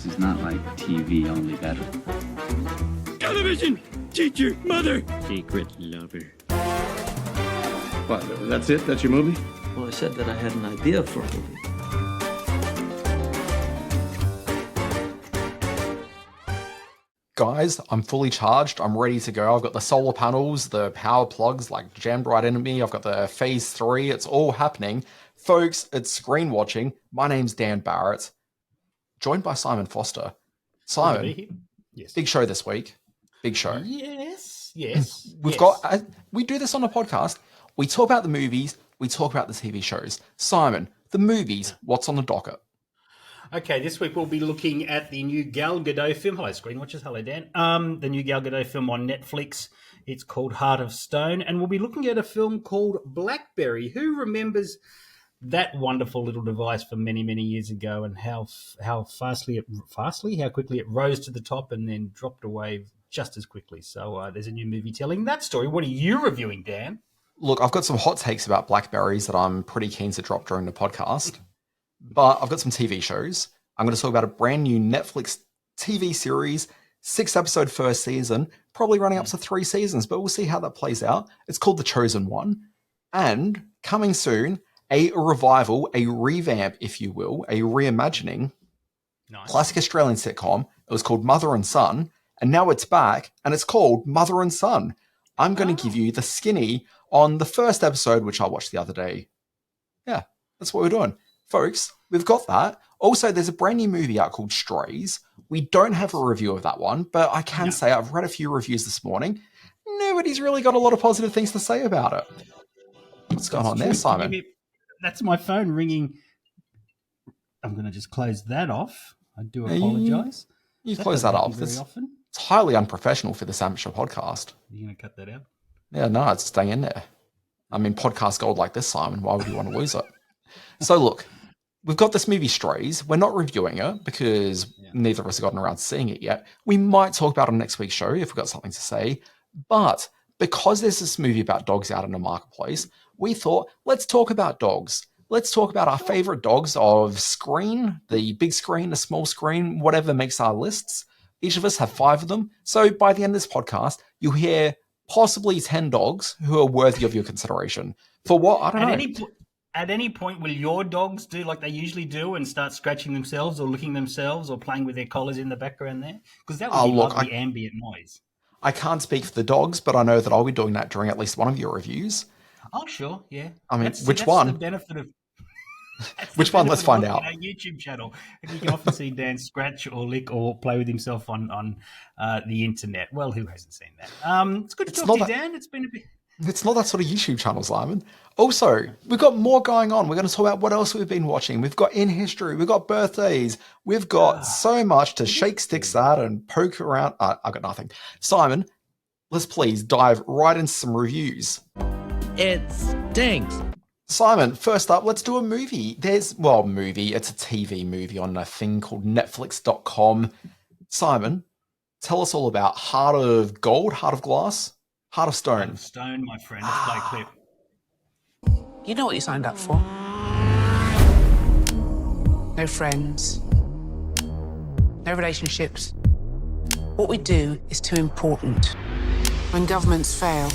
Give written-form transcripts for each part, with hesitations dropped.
is not like TV, only better. Television! Teacher, mother! Secret lover. What, that's it? That's your movie? Well, I said that I had an idea for a movie. Guys, I'm fully charged. I'm ready to go. I've got the solar panels, the power plugs like jammed right into me. I've got the phase 3. It's all happening. Folks, it's screen watching. My name's Dan Barrett, joined by Simon Foster. Simon, yes. Big show this week. Big show. Yes. We do this on a podcast. We talk about the movies. We talk about the TV shows. Simon, the movies, what's on the docket? Okay, this week we'll be looking at the new Gal Gadot film. Hello, screen watchers. Hello, Dan. The new Gal Gadot film on Netflix. It's called Heart of Stone. And we'll be looking at a film called Blackberry. Who remembers that wonderful little device from many, many years ago, and how quickly it rose to the top and then dropped away just as quickly. So there's a new movie telling that story. What are you reviewing, Dan? Look, I've got some hot takes about Blackberries that I'm pretty keen to drop during the podcast. But I've got some TV shows. I'm going to talk about a brand new Netflix TV series, 6-episode first season, probably running up to 3 seasons, but we'll see how that plays out. It's called The Chosen One. And coming soon, a revival, a revamp, if you will, a reimagining. Nice. Classic Australian sitcom. It was called Mother and Son, and now it's back, and it's called Mother and Son. I'm going to give you the skinny on the first episode, which I watched the other day. Yeah, that's what we're doing. Folks, we've got that. Also, there's a brand new movie out called Strays. We don't have a review of that one, but I can say I've read a few reviews this morning. Nobody's really got a lot of positive things to say about it. What's going on there, Simon? That's my phone ringing. I'm going to just close that off. I do apologise. You close that off. It's highly unprofessional for this amateur podcast. You're going to cut that out? Yeah, no, it's staying in there. I mean, podcast gold like this, Simon. Why would you want to lose it? So look, we've got this movie Strays. We're not reviewing it because neither of us have gotten around to seeing it yet. We might talk about it on next week's show if we've got something to say. But because there's this movie about dogs out in the marketplace, we thought, let's talk about dogs. Let's talk about our favorite dogs of screen, the big screen, the small screen, whatever makes our lists. Each of us have 5 of them. So by the end of this podcast, you'll hear possibly 10 dogs who are worthy of your consideration. For what? I don't know. At any point, will your dogs do like they usually do and start scratching themselves or licking themselves or playing with their collars in the background there? Because that would be lovely ambient noise. I can't speak for the dogs, but I know that I'll be doing that during at least one of your reviews. Oh, sure, yeah. I mean, that's one? The benefit of which one? Let's find out. Our YouTube channel. You can often see Dan scratch or lick or play with himself on the internet. Well, who hasn't seen that? It's good to talk to you, Dan. It's been a bit... It's not that sort of YouTube channel, Simon. Also, we've got more going on. We're going to talk about what else we've been watching. We've got In History. We've got birthdays. We've got so much to shake sticks at and poke around. I've got nothing. Simon, let's please dive right into some reviews. It stinks. Simon, first up, let's do a movie. It's a TV movie on a thing called Netflix.com. Simon, tell us all about Heart of Gold, Heart of Glass, Heart of Stone. Heart of Stone, my friend. Let's play a clip. You know what you signed up for. No friends. No relationships. What we do is too important. When governments fail...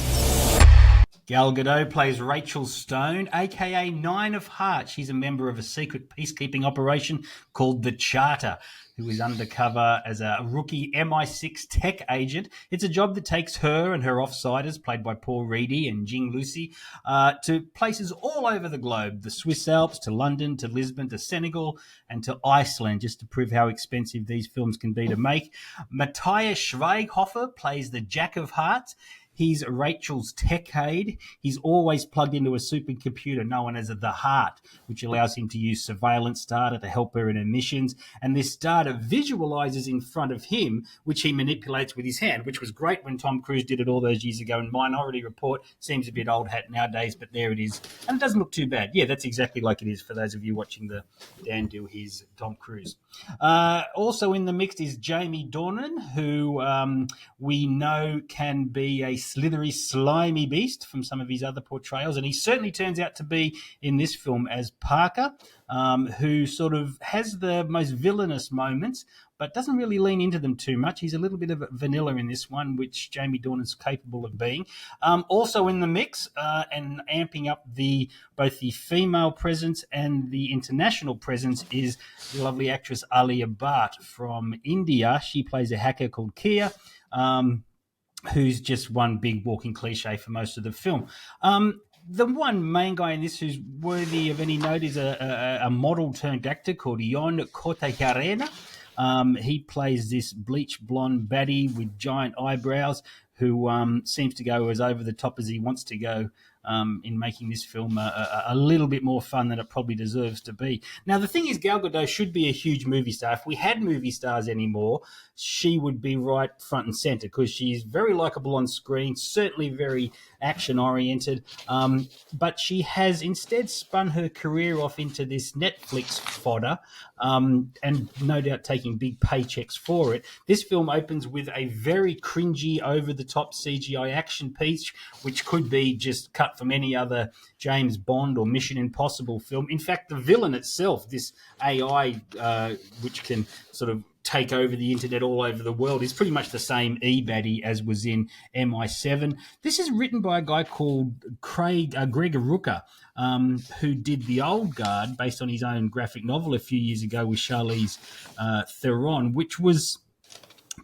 Gal Gadot plays Rachel Stone, a.k.a. Nine of Hearts. She's a member of a secret peacekeeping operation called The Charter, who is undercover as a rookie MI6 tech agent. It's a job that takes her and her offsiders, played by Paul Reedy and Jing Lucy, to places all over the globe, the Swiss Alps, to London, to Lisbon, to Senegal, and to Iceland, just to prove how expensive these films can be to make. Matthias Schweighofer plays the Jack of Hearts. He's Rachel's tech aide. He's always plugged into a supercomputer known as the Heart, which allows him to use surveillance data to help her in her missions. And this data visualizes in front of him, which he manipulates with his hand, which was great when Tom Cruise did it all those years ago in Minority Report. Seems a bit old hat nowadays, but there it is. And it doesn't look too bad. Yeah, that's exactly like it is for those of you watching the Dan do his Tom Cruise. Also in the mix is Jamie Dornan, who we know can be a slithery, slimy beast from some of his other portrayals, and he certainly turns out to be in this film as Parker, who sort of has the most villainous moments, but doesn't really lean into them too much. He's a little bit of a vanilla in this one, which Jamie Dornan's capable of being. Also in the mix and amping up both the female presence and the international presence is the lovely actress Alia Bhatt from India. She plays a hacker called Kia, who's just one big walking cliche for most of the film. The one main guy in this who's worthy of any note is a model turned actor called Yon Kotekarena. He plays this bleach blonde baddie with giant eyebrows who seems to go as over the top as he wants to go in making this film a little bit more fun than it probably deserves to be. Now, the thing is, Gal Gadot should be a huge movie star. If we had movie stars anymore, she would be right front and center because she's very likable on screen, certainly very action-oriented, but she has instead spun her career off into this Netflix fodder and no doubt taking big paychecks for it. This film opens with a very cringy, over-the-top CGI action piece, which could be just cut from any other James Bond or Mission Impossible film. In fact, the villain itself, this AI, which can sort of take over the internet all over the world, is pretty much the same E-baddie as was in MI7. This is written by a guy called Greg Rucka, who did The Old Guard based on his own graphic novel a few years ago with Charlize Theron, which was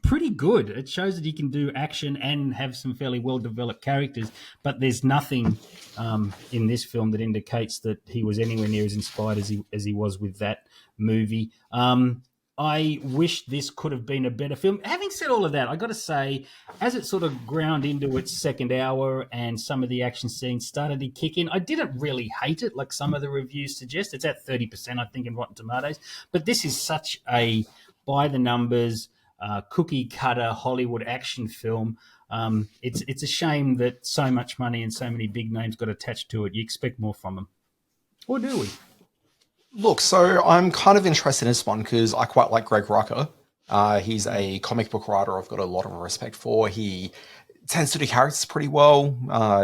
pretty good. It shows that he can do action and have some fairly well-developed characters, but there's nothing in this film that indicates that he was anywhere near as inspired as he was with that movie. I wish this could have been a better film. Having said all of that, I got to say, as it sort of ground into its second hour and some of the action scenes started to kick in, I didn't really hate it like some of the reviews suggest. It's at 30%, I think, in Rotten Tomatoes. But this is such a by-the-numbers, cookie-cutter Hollywood action film. It's a shame that so much money and so many big names got attached to it. You expect more from them. Or do we? Look, so I'm kind of interested in this one because I quite like Greg Rucka. He's a comic book writer I've got a lot of respect for. He tends to do characters pretty well.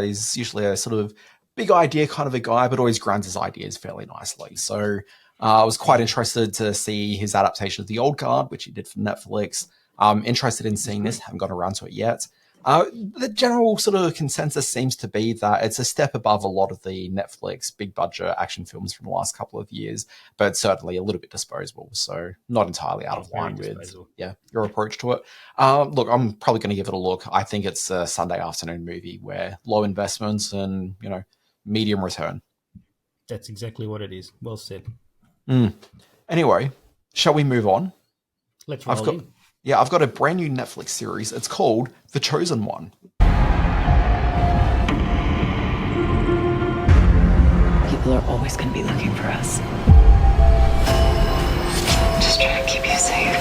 He's usually a sort of big idea kind of a guy, but always grounds his ideas fairly nicely. So I was quite interested to see his adaptation of The Old Guard, which he did for Netflix. I'm interested in seeing this. Haven't got around to it yet. The general sort of consensus seems to be that it's a step above a lot of the Netflix big budget action films from the last couple of years, but certainly a little bit disposable. So not entirely out of line with your approach to it. Look, I'm probably going to give it a look. I think it's a Sunday afternoon movie where low investments and, medium return. That's exactly what it is. Well said. Anyway, shall we move on? Let's roll in. Yeah, I've got a brand new Netflix series. It's called The Chosen One. People are always going to be looking for us. Just trying to keep you safe.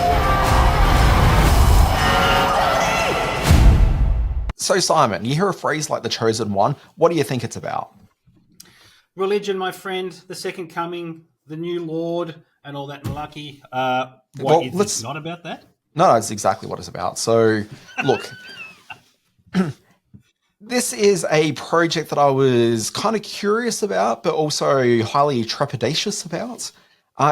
So, Simon, you hear a phrase like The Chosen One. What do you think it's about? Religion, my friend, the second coming, the new Lord, and all that malarkey. What is it not about that? No, that's exactly what it's about. So, look, this is a project that I was kind of curious about, but also highly trepidatious about.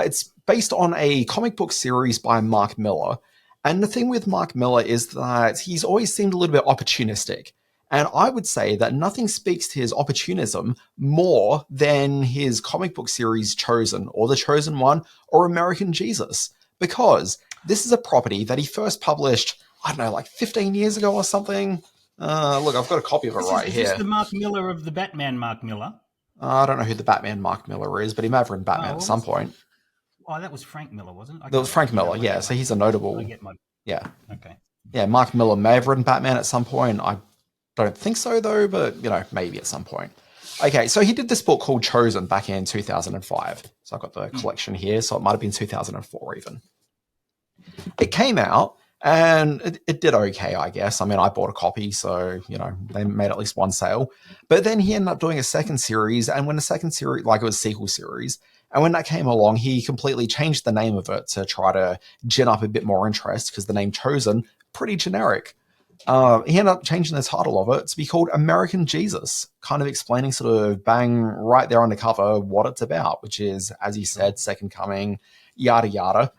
It's based on a comic book series by Mark Millar. And the thing with Mark Millar is that he's always seemed a little bit opportunistic. And I would say that nothing speaks to his opportunism more than his comic book series Chosen, or The Chosen One, or American Jesus. Because this is a property that he first published, I don't know, like 15 years ago or something. Look, I've got a copy of it right here. Is this the Mark Millar of the Batman Mark Millar? I don't know who the Batman Mark Millar is, but he may have written Batman at some point. Oh, that was Frank Miller, wasn't it? That was Frank Miller, yeah. So he's a notable... Yeah. Okay. Yeah, Mark Millar may have written Batman at some point. I don't think so, though, but, maybe at some point. Okay, so he did this book called Chosen back in 2005. So I've got the collection here, so it might have been 2004 even. It came out, and it did okay, I guess. I mean, I bought a copy, so, they made at least one sale. But then he ended up doing a second series, and when the second series, like it was a sequel series, and when that came along, he completely changed the name of it to try to gin up a bit more interest, because the name Chosen, pretty generic. He ended up changing the title of it to be called American Jesus, kind of explaining sort of bang right there on the cover what it's about, which is, as he said, second coming, yada yada.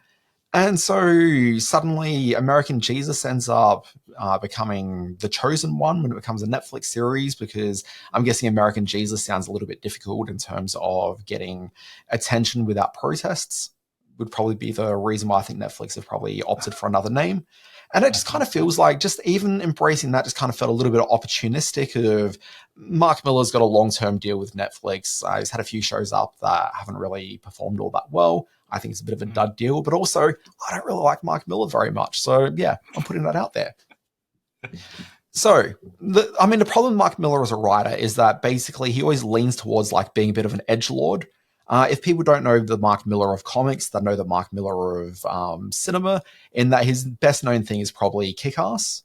And so suddenly American Jesus ends up becoming the chosen one when it becomes a Netflix series, because I'm guessing American Jesus sounds a little bit difficult in terms of getting attention without protests, would probably be the reason why I think Netflix have probably opted for another name. And it just kind of feels like just even embracing that just kind of felt a little bit opportunistic of Mark Miller's got a long-term deal with Netflix. He's had a few shows up that haven't really performed all that well. I think it's a bit of a dud deal, but also I don't really like Mark Miller very much. So yeah, I'm putting that out there. So, the problem with Mark Miller as a writer is that basically he always leans towards like being a bit of an edgelord. If people don't know the Mark Miller of comics, they know the Mark Miller of cinema, in that his best known thing is probably Kick-Ass.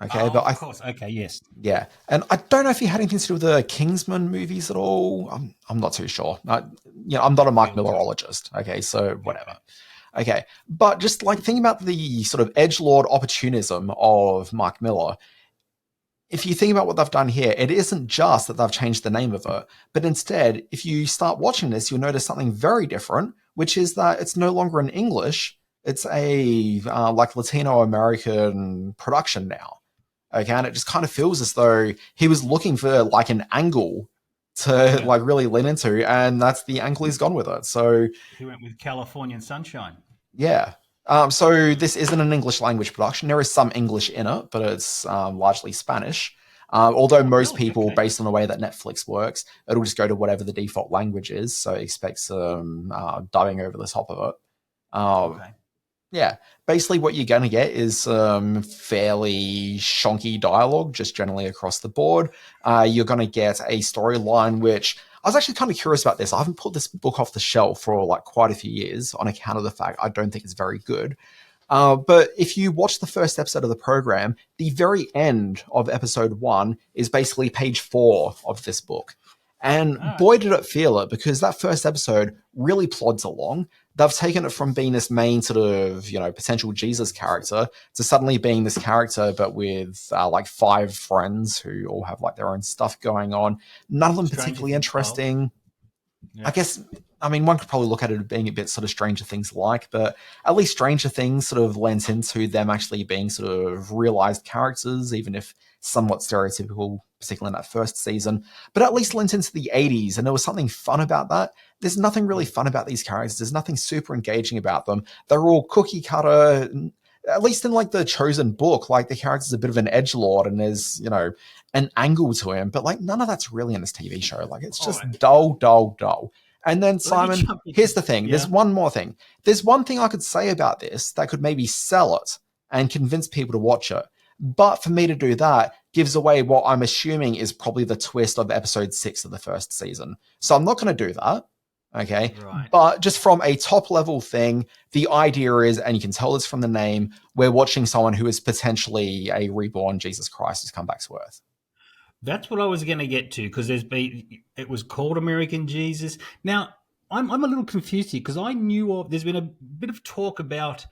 Okay, but of course. Okay, yes. Yeah, and I don't know if he had anything to do with the Kingsman movies at all. I'm not too sure. I'm not a Mark Millerologist. Okay, so whatever. Okay, but just like thinking about the sort of edgelord opportunism of Mark Miller, if you think about what they've done here, it isn't just that they've changed the name of it, but instead, if you start watching this, you'll notice something very different, which is that it's no longer in English. It's a like Latino American production now. Okay, and it just kind of feels as though he was looking for like an angle to like really lean into, and that's the angle he's gone with it. So he went with Californian Sunshine. Yeah. So this isn't an English language production. There is some English in it, but it's largely Spanish. Although most people, based on the way that Netflix works, it'll just go to whatever the default language is. So expect some dubbing over the top of it. Yeah, basically what you're going to get is some fairly shonky dialogue, just generally across the board. You're going to get a storyline which I was actually kind of curious about this. I haven't pulled this book off the shelf for like quite a few years on account of the fact I don't think it's very good. But if you watch the first episode of the program, the very end of episode 1 is basically page 4 of this book. And boy, did it feel it, because that first episode really plods along. They've taken it from being this main sort of, potential Jesus character to suddenly being this character, but with like 5 friends who all have like their own stuff going on. None of them particularly interesting. Yeah. I guess, one could probably look at it as being a bit sort of Stranger Things like, but at least Stranger Things sort of lends into them actually being sort of realized characters, even if somewhat stereotypical, particularly in that first season, but at least lent into the 80s, and there was something fun about that. There's nothing really fun about these characters. There's nothing super engaging about them. They're all cookie cutter, at least in like the Chosen book, like the character's a bit of an edgelord and there's, an angle to him, but like none of that's really in this TV show. Like it's just dull, dull, dull. And then Simon, here's the thing. There's one more thing. There's one thing I could say about this that could maybe sell it and convince people to watch it. But for me to do that gives away what I'm assuming is probably the twist of episode 6 of the first season. So I'm not going to do that. Okay. Right. But just from a top level thing, the idea is, and you can tell this from the name, we're watching someone who is potentially a reborn Jesus Christ who's come back to earth. That's what I was going to get to, because it was called American Jesus. Now, I'm a little confused here, because I knew there's been a bit of talk about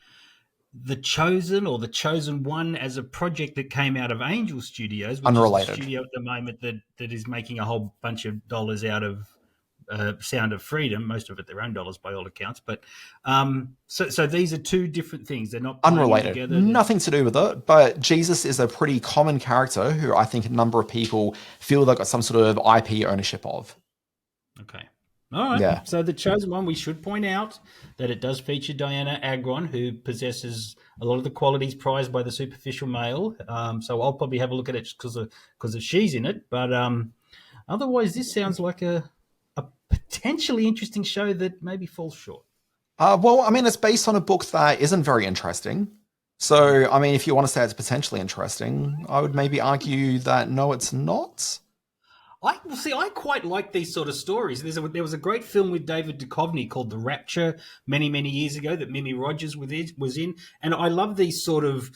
The Chosen or The Chosen One as a project that came out of Angel Studios, which Unrelated. is a studio at the moment that is making a whole bunch of dollars out of Sound of Freedom, most of it their own dollars by all accounts. But so these are two different things. They're not unrelated, together. Nothing to do with it. But Jesus is a pretty common character who I think a number of people feel they've got some sort of IP ownership of. Okay. All right. Yeah. So The Chosen One, we should point out that it does feature Diana Agron, who possesses a lot of the qualities prized by the superficial male. So I'll probably have a look at it just because of she's in it. But otherwise, this sounds like a potentially interesting show that maybe falls short. It's based on a book that isn't very interesting. So, if you want to say it's potentially interesting, I would maybe argue that no, it's not. I quite like these sort of stories. There was a great film with David Duchovny called The Rapture many, many years ago that Mimi Rogers was in. And I love these sort of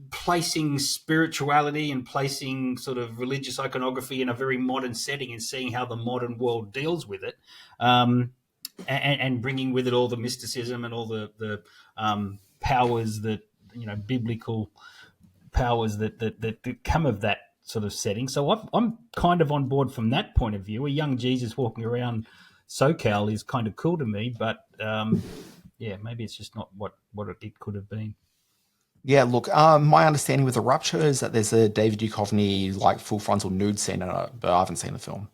placing spirituality and placing sort of religious iconography in a very modern setting and seeing how the modern world deals with it, and bringing with it all the mysticism and all the powers that biblical powers that come of that sort of setting. So I'm kind of on board from that point of view. A young Jesus walking around SoCal is kind of cool to me, but maybe it's just not what it could have been. Yeah, look, my understanding with The Rupture is that there's a David Duchovny like full frontal nude scene in it, but I haven't seen the film.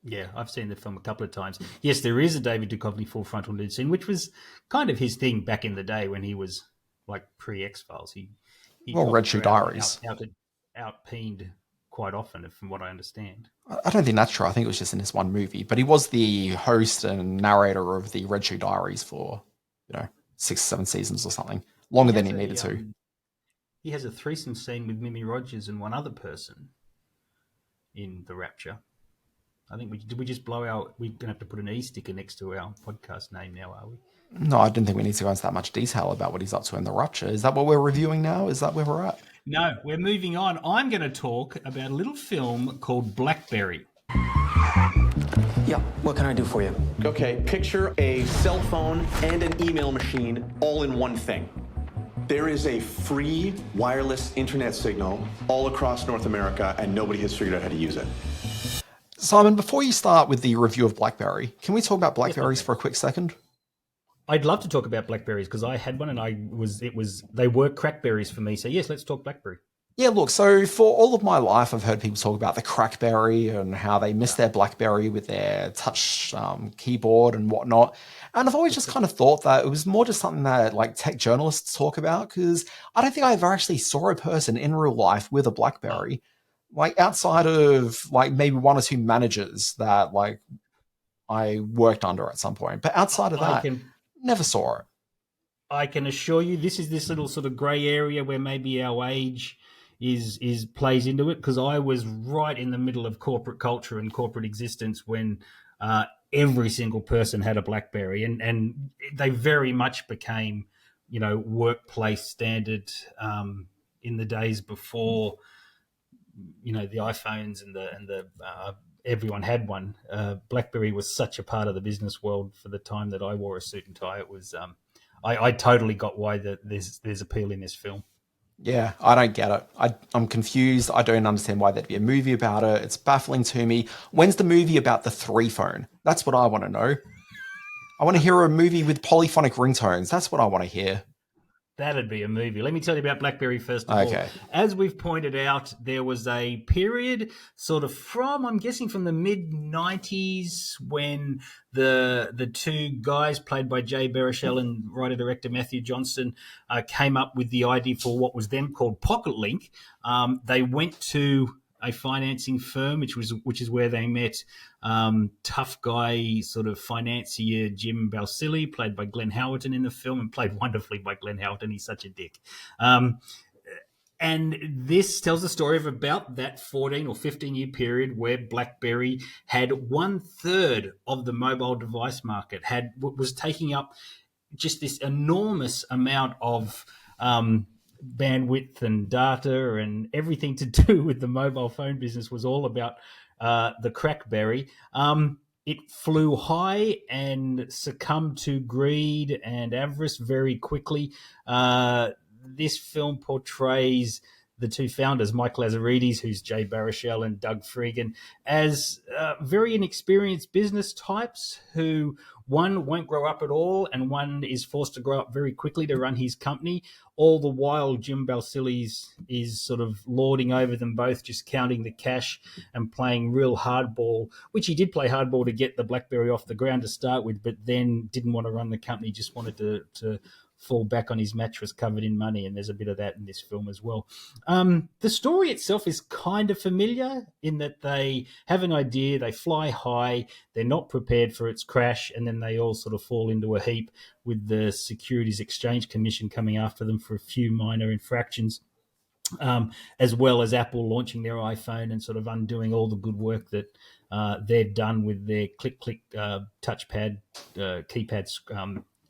Yeah, I've seen the film a couple of times. Yes, there is a David Duchovny full frontal nude scene, which was kind of his thing back in the day when he was like pre-X-Files. He Red Shoe Diaries. Out-peened quite often, from what I understand. I don't think that's true. I think it was just in this one movie. But he was the host and narrator of the Red Shoe Diaries for, 6 or 7 seasons or something. Longer than he needed to. He has a threesome scene with Mimi Rogers and one other person in The Rapture. I think did we just blow out? We're going to have to put an E sticker next to our podcast name now, are we? No, I didn't think we need to go into that much detail about what he's up to in The Rupture. Is that what we're reviewing now? Is that where we're at? No, we're moving on. I'm going to talk about a little film called Blackberry. Yeah, what can I do for you? Okay, picture a cell phone and an email machine all in one thing. There is a free wireless internet signal all across North America, and nobody has figured out how to use it. Simon, before you start with the review of Blackberry, can we talk about Blackberries for a quick second? I'd love to talk about Blackberries because I had one and they were crackberries for me. So yes, let's talk Blackberry. Yeah, look, so for all of my life, I've heard people talk about the Crackberry and how they miss their Blackberry with their touch keyboard and whatnot. And I've always just kind of thought that it was more just something that like tech journalists talk about, because I don't think I ever actually saw a person in real life with a Blackberry, like outside of like maybe 1 or 2 managers that like I worked under at some point. But outside of that, never saw it. I can assure you this is this little sort of grey area where maybe our age is plays into it, because I was right in the middle of corporate culture and corporate existence when every single person had a Blackberry, and they very much became, workplace standard in the days before, the iPhones and the everyone had one. Blackberry was such a part of the business world for the time that I wore a suit and tie. It was I totally got why there's appeal in this film. Yeah, I don't get it. I'm confused. I don't understand why there'd be a movie about it. It's baffling to me. When's the movie about the 3 phone? That's what I want to know. I want to hear a movie with polyphonic ringtones. That's what I want to hear. That'd be a movie. Let me tell you about Blackberry first of all. As we've pointed out, there was a period sort of I'm guessing from the mid-90s when the 2 guys played by Jay Baruchel and writer-director Matthew Johnson came up with the idea for what was then called Pocket Link. They went to a financing firm, which is where they met tough guy sort of financier Jim Balsillie, played by Glenn Howerton in the film, and played wonderfully by Glenn Howerton. He's such a dick. And this tells the story of about that 14 or 15-year period where BlackBerry had 1/3 of the mobile device market, was taking up just this enormous amount of bandwidth and data, and everything to do with the mobile phone business was all about the Crackberry. It flew high and succumbed to greed and avarice very quickly. This film portrays the 2 founders, Mike Lazaridis, who's Jay Baruchel, and Doug Freegan, as very inexperienced business types who, one won't grow up at all, and one is forced to grow up very quickly to run his company. All the while, Jim Balsillie is sort of lording over them both, just counting the cash and playing real hardball, which he did play hardball to get the BlackBerry off the ground to start with, but then didn't want to run the company, just wanted to fall back on his mattress covered in money, and there's a bit of that in this film as well. The story itself is kind of familiar in that they have an idea, they fly high, they're not prepared for its crash, and then they all sort of fall into a heap with the Securities Exchange Commission coming after them for a few minor infractions, as well as Apple launching their iPhone and sort of undoing all the good work that they've done with their click-click touchpad, keypads,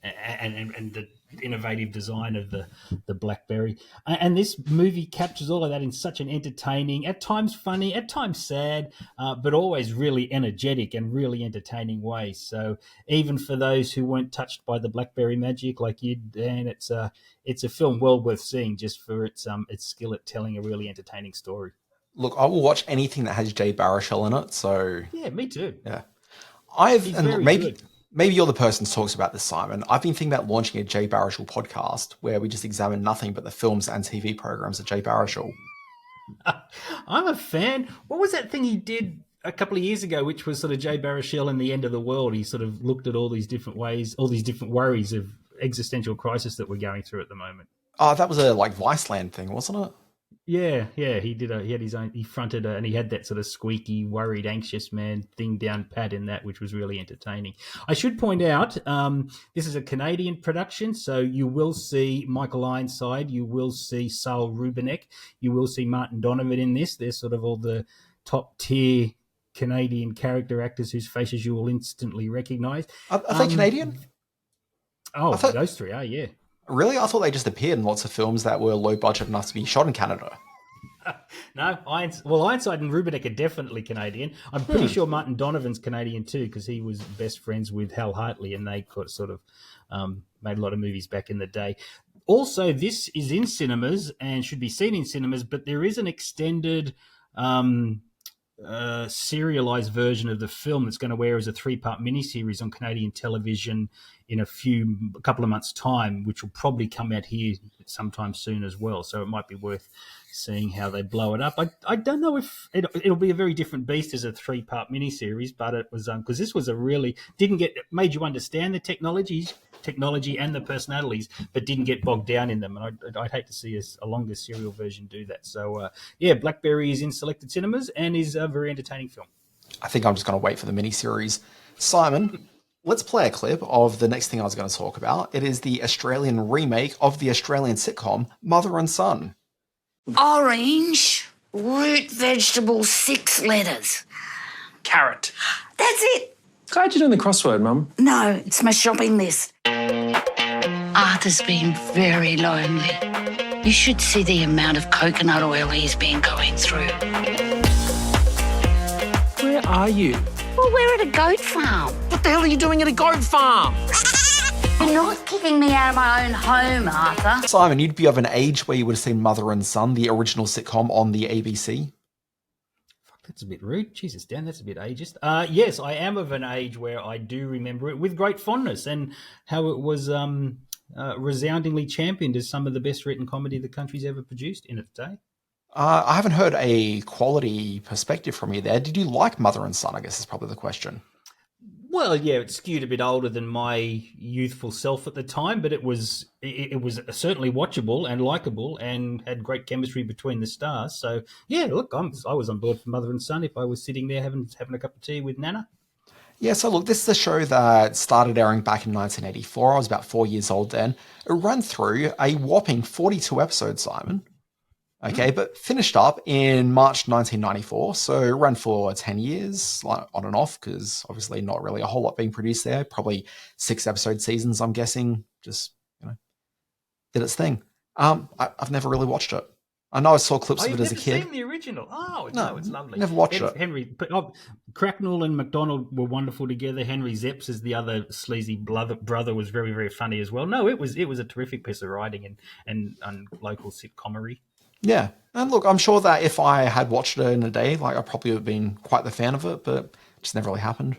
and the innovative design of the Blackberry. And this movie captures all of that in such an entertaining, at times funny, at times sad, but always really energetic and really entertaining way. So even for those who weren't touched by the Blackberry magic like you, Dan, it's a film well worth seeing just for its skill at telling a really entertaining story. Look, I will watch anything that has Jay Baruchel in it. So yeah, me too. Yeah, maybe you're the person who talks about this, Simon. I've been thinking about launching a Jay Baruchel podcast where we just examine nothing but the films and TV programs of Jay Baruchel. I'm a fan. What was that thing he did a couple of years ago, which was sort of Jay Baruchel and the end of the world? He sort of looked at all these different ways, all these different worries of existential crisis that we're going through at the moment. Oh, that was a Viceland thing, wasn't it? Yeah. He had his own. He fronted and he had that sort of squeaky, worried, anxious man thing down pat in that, which was really entertaining. I should point out, this is a Canadian production, so you will see Michael Ironside, you will see Saul Rubinek, you will see Martin Donovan in this. They're sort of all the top tier Canadian character actors whose faces you will instantly recognise. Are they Canadian? Those three are, yeah. Really? I thought they just appeared in lots of films that were low budget enough to be shot in Canada. No, Ironside and Rubinek are definitely Canadian. I'm pretty sure Martin Donovan's Canadian too, because he was best friends with Hal Hartley, and they sort of made a lot of movies back in the day. Also, this is in cinemas and should be seen in cinemas, but there is an extended serialized version of the film that's going to air as a 3-part miniseries on Canadian television in a couple of months' time, which will probably come out here sometime soon as well. So it might be worth seeing how they blow it up. I don't know if it'll be a very different beast as a 3-part miniseries, but it was because this was made you understand the technology and the personalities, but didn't get bogged down in them. And I'd hate to see a longer serial version do that. So Blackberry is in selected cinemas and is a very entertaining film. I think I'm just going to wait for the miniseries. Simon, let's play a clip of the next thing I was going to talk about. It is the Australian remake of the Australian sitcom Mother and Son. Orange, root vegetable, 6 letters. Carrot. That's it. Glad you're doing the crossword, Mum. No, it's my shopping list. Arthur's been very lonely. You should see the amount of coconut oil he's been going through. Where are you? Well, we're at a goat farm. What the hell are you doing at a goat farm? You're not kicking me out of my own home, Arthur. Simon, you'd be of an age where you would have seen Mother and Son, the original sitcom on the ABC. Fuck, that's a bit rude. Jesus, Dan, that's a bit ageist. Yes, I am of an age where I do remember it with great fondness and how it was resoundingly championed as some of the best written comedy the country's ever produced in its day. I haven't heard a quality perspective from you there. Did you like Mother and Son, I guess is probably the question. Well, yeah, it skewed a bit older than my youthful self at the time, but it was certainly watchable and likable and had great chemistry between the stars. So, yeah, look, I was on board for Mother and Son if I was sitting there having a cup of tea with Nana. Yeah, so look, this is a show that started airing back in 1984. I was about 4 years old then. It ran through a whopping 42 episodes, Simon. Okay, but finished up in March 1994, so it ran for 10 years, like on and off, because obviously not really a whole lot being produced there. Probably 6-episode seasons, I'm guessing. Just, did its thing. I've never really watched it. I know I saw clips of it as a kid. You've never seen the original? No, it's lovely. Never watched it. Cracknell and McDonald were wonderful together. Henry Zepps as the other sleazy brother was very, very funny as well. No, it was a terrific piece of writing and local sitcomery. Yeah, and look, I'm sure that if I had watched it in a day, I probably would have been quite the fan of it, but it just never really happened.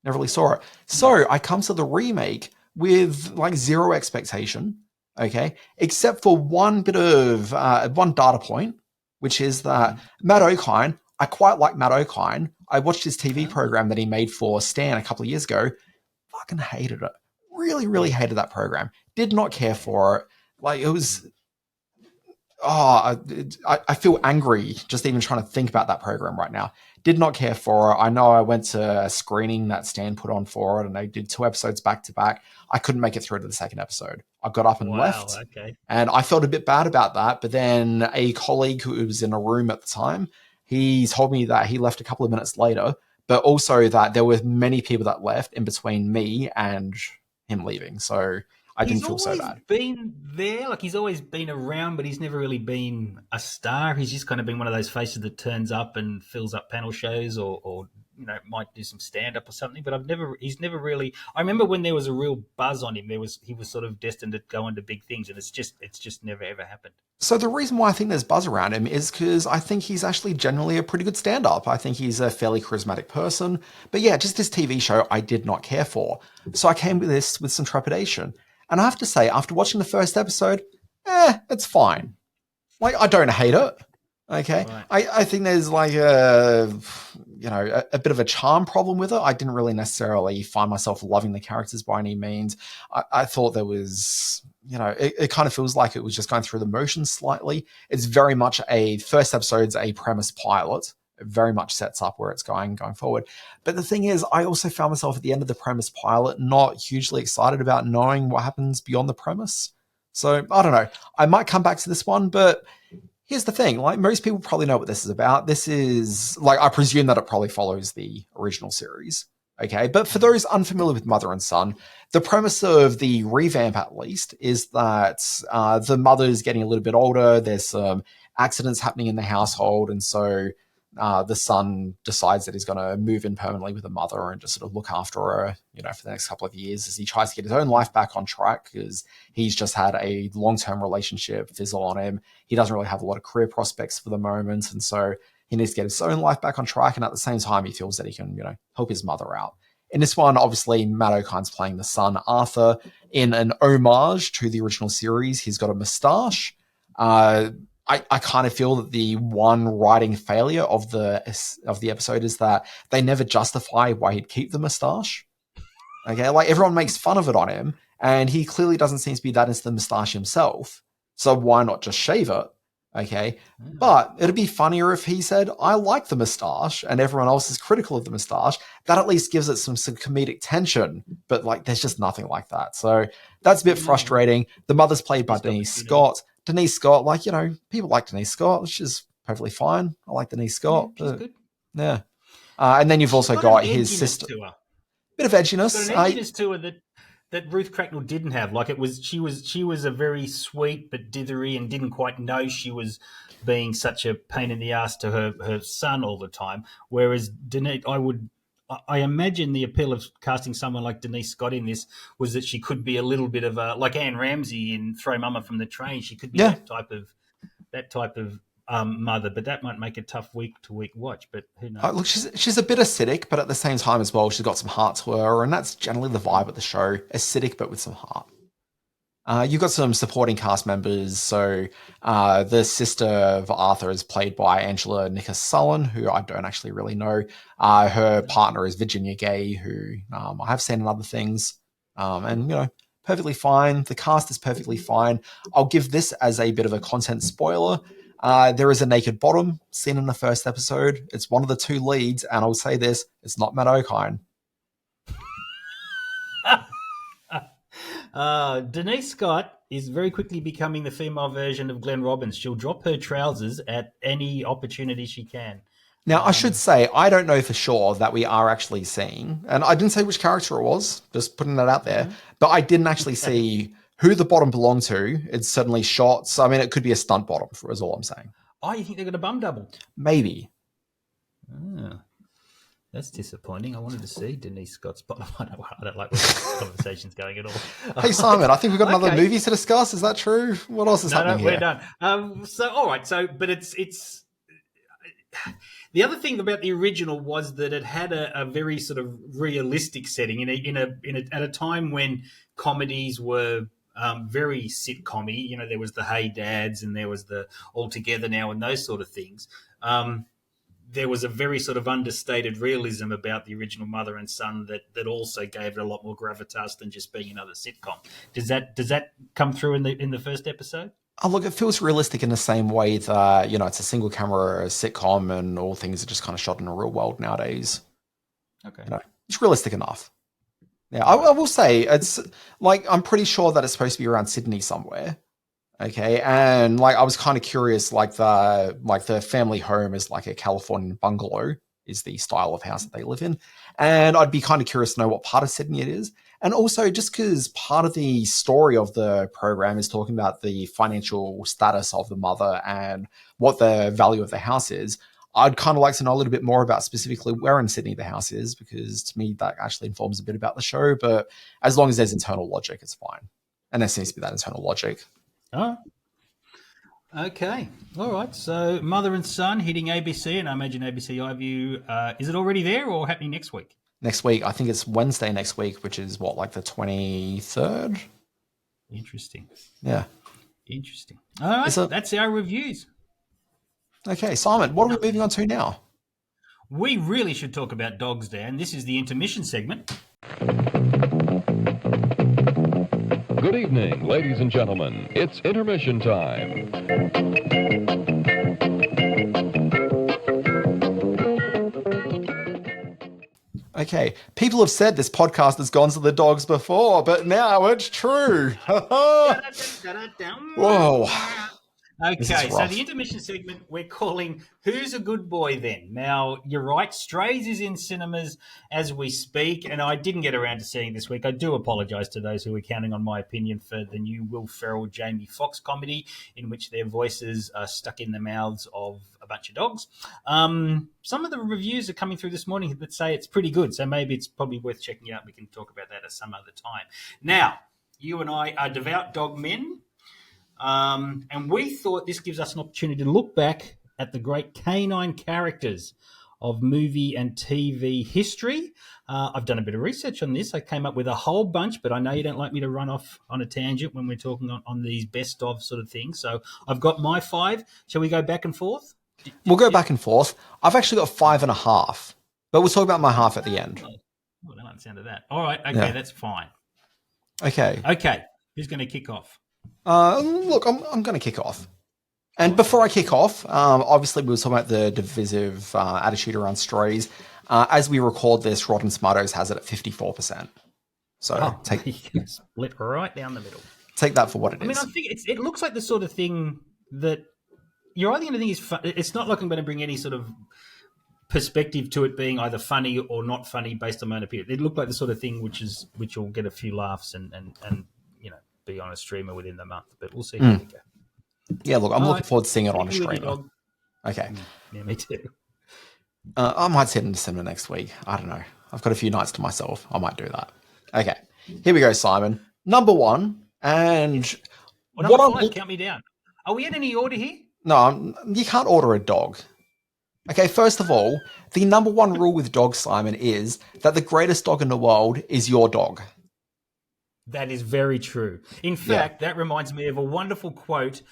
Never really saw it. So I come to the remake with zero expectation, okay, except for one bit of one data point, which is that Matt O'Kine. I quite like Matt O'Kine. I watched his TV program that he made for Stan a couple of years ago. Fucking hated it. Really, really hated that program. Did not care for it. It was. I feel angry just even trying to think about that program right now. Did not care for it. I know I went to a screening that Stan put on for it and they did 2 episodes back to back. I couldn't make it through to the 2nd episode. I got up and left. Okay. And I felt a bit bad about that. But then a colleague who was in a room at the time, he told me that he left a couple of minutes later, but also that there were many people that left in between me and him leaving. So I didn't feel so bad. He's always been there, like he's always been around, but he's never really been a star. He's just kind of been one of those faces that turns up and fills up panel shows, or might do some stand up or something. But he's never really. I remember when there was a real buzz on him. He was sort of destined to go into big things, and it's just never ever happened. So the reason why I think there's buzz around him is because I think he's actually generally a pretty good stand-up. I think he's a fairly charismatic person. But yeah, just this TV show I did not care for. So I came to this with some trepidation. And I have to say, after watching the first episode, it's fine. Like, I don't hate it. Okay. Right. I think there's like a bit of a charm problem with it. I didn't really necessarily find myself loving the characters by any means. I thought there was, it kind of feels like it was just going through the motions slightly. It's very much first episode's a premise pilot. It very much sets up where it's going forward. But the thing is, I also found myself at the end of the premise pilot not hugely excited about knowing what happens beyond the premise. So, I don't know. I might come back to this one, but here's the thing. Like, most people probably know what this is about. This is, like, I presume that it probably follows the original series. Okay, but for those unfamiliar with Mother and Son, the premise of the revamp, at least, is that the mother's getting a little bit older. There's some accidents happening in the household, and so the son decides that he's going to move in permanently with the mother and just sort of look after her, for the next couple of years as he tries to get his own life back on track, because he's just had a long-term relationship fizzle on him. He doesn't really have a lot of career prospects for the moment, and so he needs to get his own life back on track, and at the same time, he feels that he can, help his mother out. In this one, obviously, Matt O'Kine's playing the son, Arthur, in an homage to the original series. He's got a moustache. I kind of feel that the one writing failure of the episode is that they never justify why he'd keep the moustache. Okay, like everyone makes fun of it on him, and he clearly doesn't seem to be that into the moustache himself. So why not just shave it? Okay, but it'd be funnier if he said, "I like the moustache," and everyone else is critical of the moustache. That at least gives it some comedic tension. But like, there's just nothing like that. So that's a bit frustrating. The mother's played by Denise Scott. Denise Scott, like, people like Denise Scott, which is perfectly fine. I like Denise Scott. Yeah, she's good. Yeah. And then you've also got his sister. Bit of edginess. She's got an edginess to her that Ruth Cracknell didn't have. Like, she was a very sweet but dithery and didn't quite know she was being such a pain in the ass to her son all the time. Whereas Denise, I imagine the appeal of casting someone like Denise Scott in this was that she could be a little bit of a, like Anne Ramsey in Throw Mama from the Train. She could be that type of mother, but that might make a tough week-to-week watch. But who knows? Look, she's a bit acidic, but at the same time as well, she's got some heart to her, and that's generally the vibe of the show: acidic but with some heart. You've got some supporting cast members. So the sister of Arthur is played by Angela Nickas-Sullen, who I don't actually really know. Her partner is Virginia Gay, who I have seen in other things. And, perfectly fine. The cast is perfectly fine. I'll give this as a bit of a content spoiler. There is a naked bottom seen in the first episode. It's one of the two leads, and I'll say this, it's not Matt O'Kine. Denise Scott is very quickly becoming the female version of Glenn Robbins. She'll drop her trousers at any opportunity she can. Now, I should say, I don't know for sure that we are actually seeing, and I didn't say which character it was, just putting that out there, but I didn't actually see who the bottom belonged to. It's certainly shot. So, I mean, it could be a stunt bottom, is all I'm saying. Oh, you think they're going to bum double? Maybe. That's disappointing. I wanted to see Denise Scott's bottom. I don't like where this conversation's going at all. Hey, Simon, I think we've got another movie to discuss. Is that true? What else is happening here? We're done. All right. So, but it's the other thing about the original was that it had a very sort of realistic setting at a time when comedies were very sitcom-y. There was the Hey Dads and there was the All Together Now and those sort of things. There was a very sort of understated realism about the original Mother and Son that also gave it a lot more gravitas than just being another sitcom. Does that come through in the first episode? Oh, look, it feels realistic in the same way that, it's a single camera sitcom and all things are just kind of shot in a real world nowadays. Okay. It's realistic enough. Yeah, I will say, it's like, I'm pretty sure that it's supposed to be around Sydney somewhere. Okay, and like I was kind of curious, like the family home is like a Californian bungalow is the style of house that they live in, and I'd be kind of curious to know what part of Sydney it is. And also, just because part of the story of the program is talking about the financial status of the mother and what the value of the house is, I'd kind of like to know a little bit more about specifically where in Sydney the house is, because to me that actually informs a bit about the show. But as long as there's internal logic, it's fine. And there seems to be that internal logic. Oh, okay. All right. So mother and son hitting ABC, and I imagine ABC iView. Is it already there or happening next week? Next week, I think it's Wednesday next week, which is what, like the 23rd? Interesting. Yeah. Interesting. All right. That's our reviews. Okay, Simon, what are we moving on to now? We really should talk about dogs, Dan. This is the intermission segment. Good evening, ladies and gentlemen. It's intermission time. Okay, people have said this podcast has gone to the dogs before, but now it's true. Whoa. Okay, so the intermission segment we're calling Who's a Good Boy Then? Now, you're right, Strays is in cinemas as we speak, and I didn't get around to seeing it this week. I do apologise to those who were counting on my opinion for the new Will Ferrell, Jamie Foxx comedy in which their voices are stuck in the mouths of a bunch of dogs. Some of the reviews are coming through this morning that say it's pretty good, so maybe it's probably worth checking out. We can talk about that at some other time. Now, you and I are devout dog men. And we thought this gives us an opportunity to look back at the great canine characters of movie and TV history. I've done a bit of research on this. I came up with a whole bunch, but I know you don't like me to run off on a tangent when we're talking on these best of sort of things. So I've got my 5. Shall we go back and forth? We'll go back and forth. I've actually got 5.5, but we'll talk about my half at the end. Oh, I don't understand that. All right. Okay, That's fine. Okay. Who's going to kick off? Look, I'm going to kick off. And before I kick off, obviously we were talking about the divisive attitude around Strays. As we record this, Rotten Tomatoes has it at 54%. So split right down the middle. Take that for what it is. I mean, I think it looks like the sort of thing that you're either going to think is fun. It's not like I'm going to bring any sort of perspective to it being either funny or not funny based on my own opinion. It looked like the sort of thing which will get a few laughs and be on a streamer within the month, but we'll see how we go. Yeah, look, I'm looking forward to seeing it on a streamer. Okay. Yeah, me too. I might sit in December next week. I don't know. I've got a few nights to myself. I might do that. Okay. Here we go, Simon. Number 1. And number 5, count me down. Are we in any order here? No, you can't order a dog. Okay, first of all, the number 1 rule with dogs, Simon, is that the greatest dog in the world is your dog. That is very true. In fact, that reminds me of a wonderful quote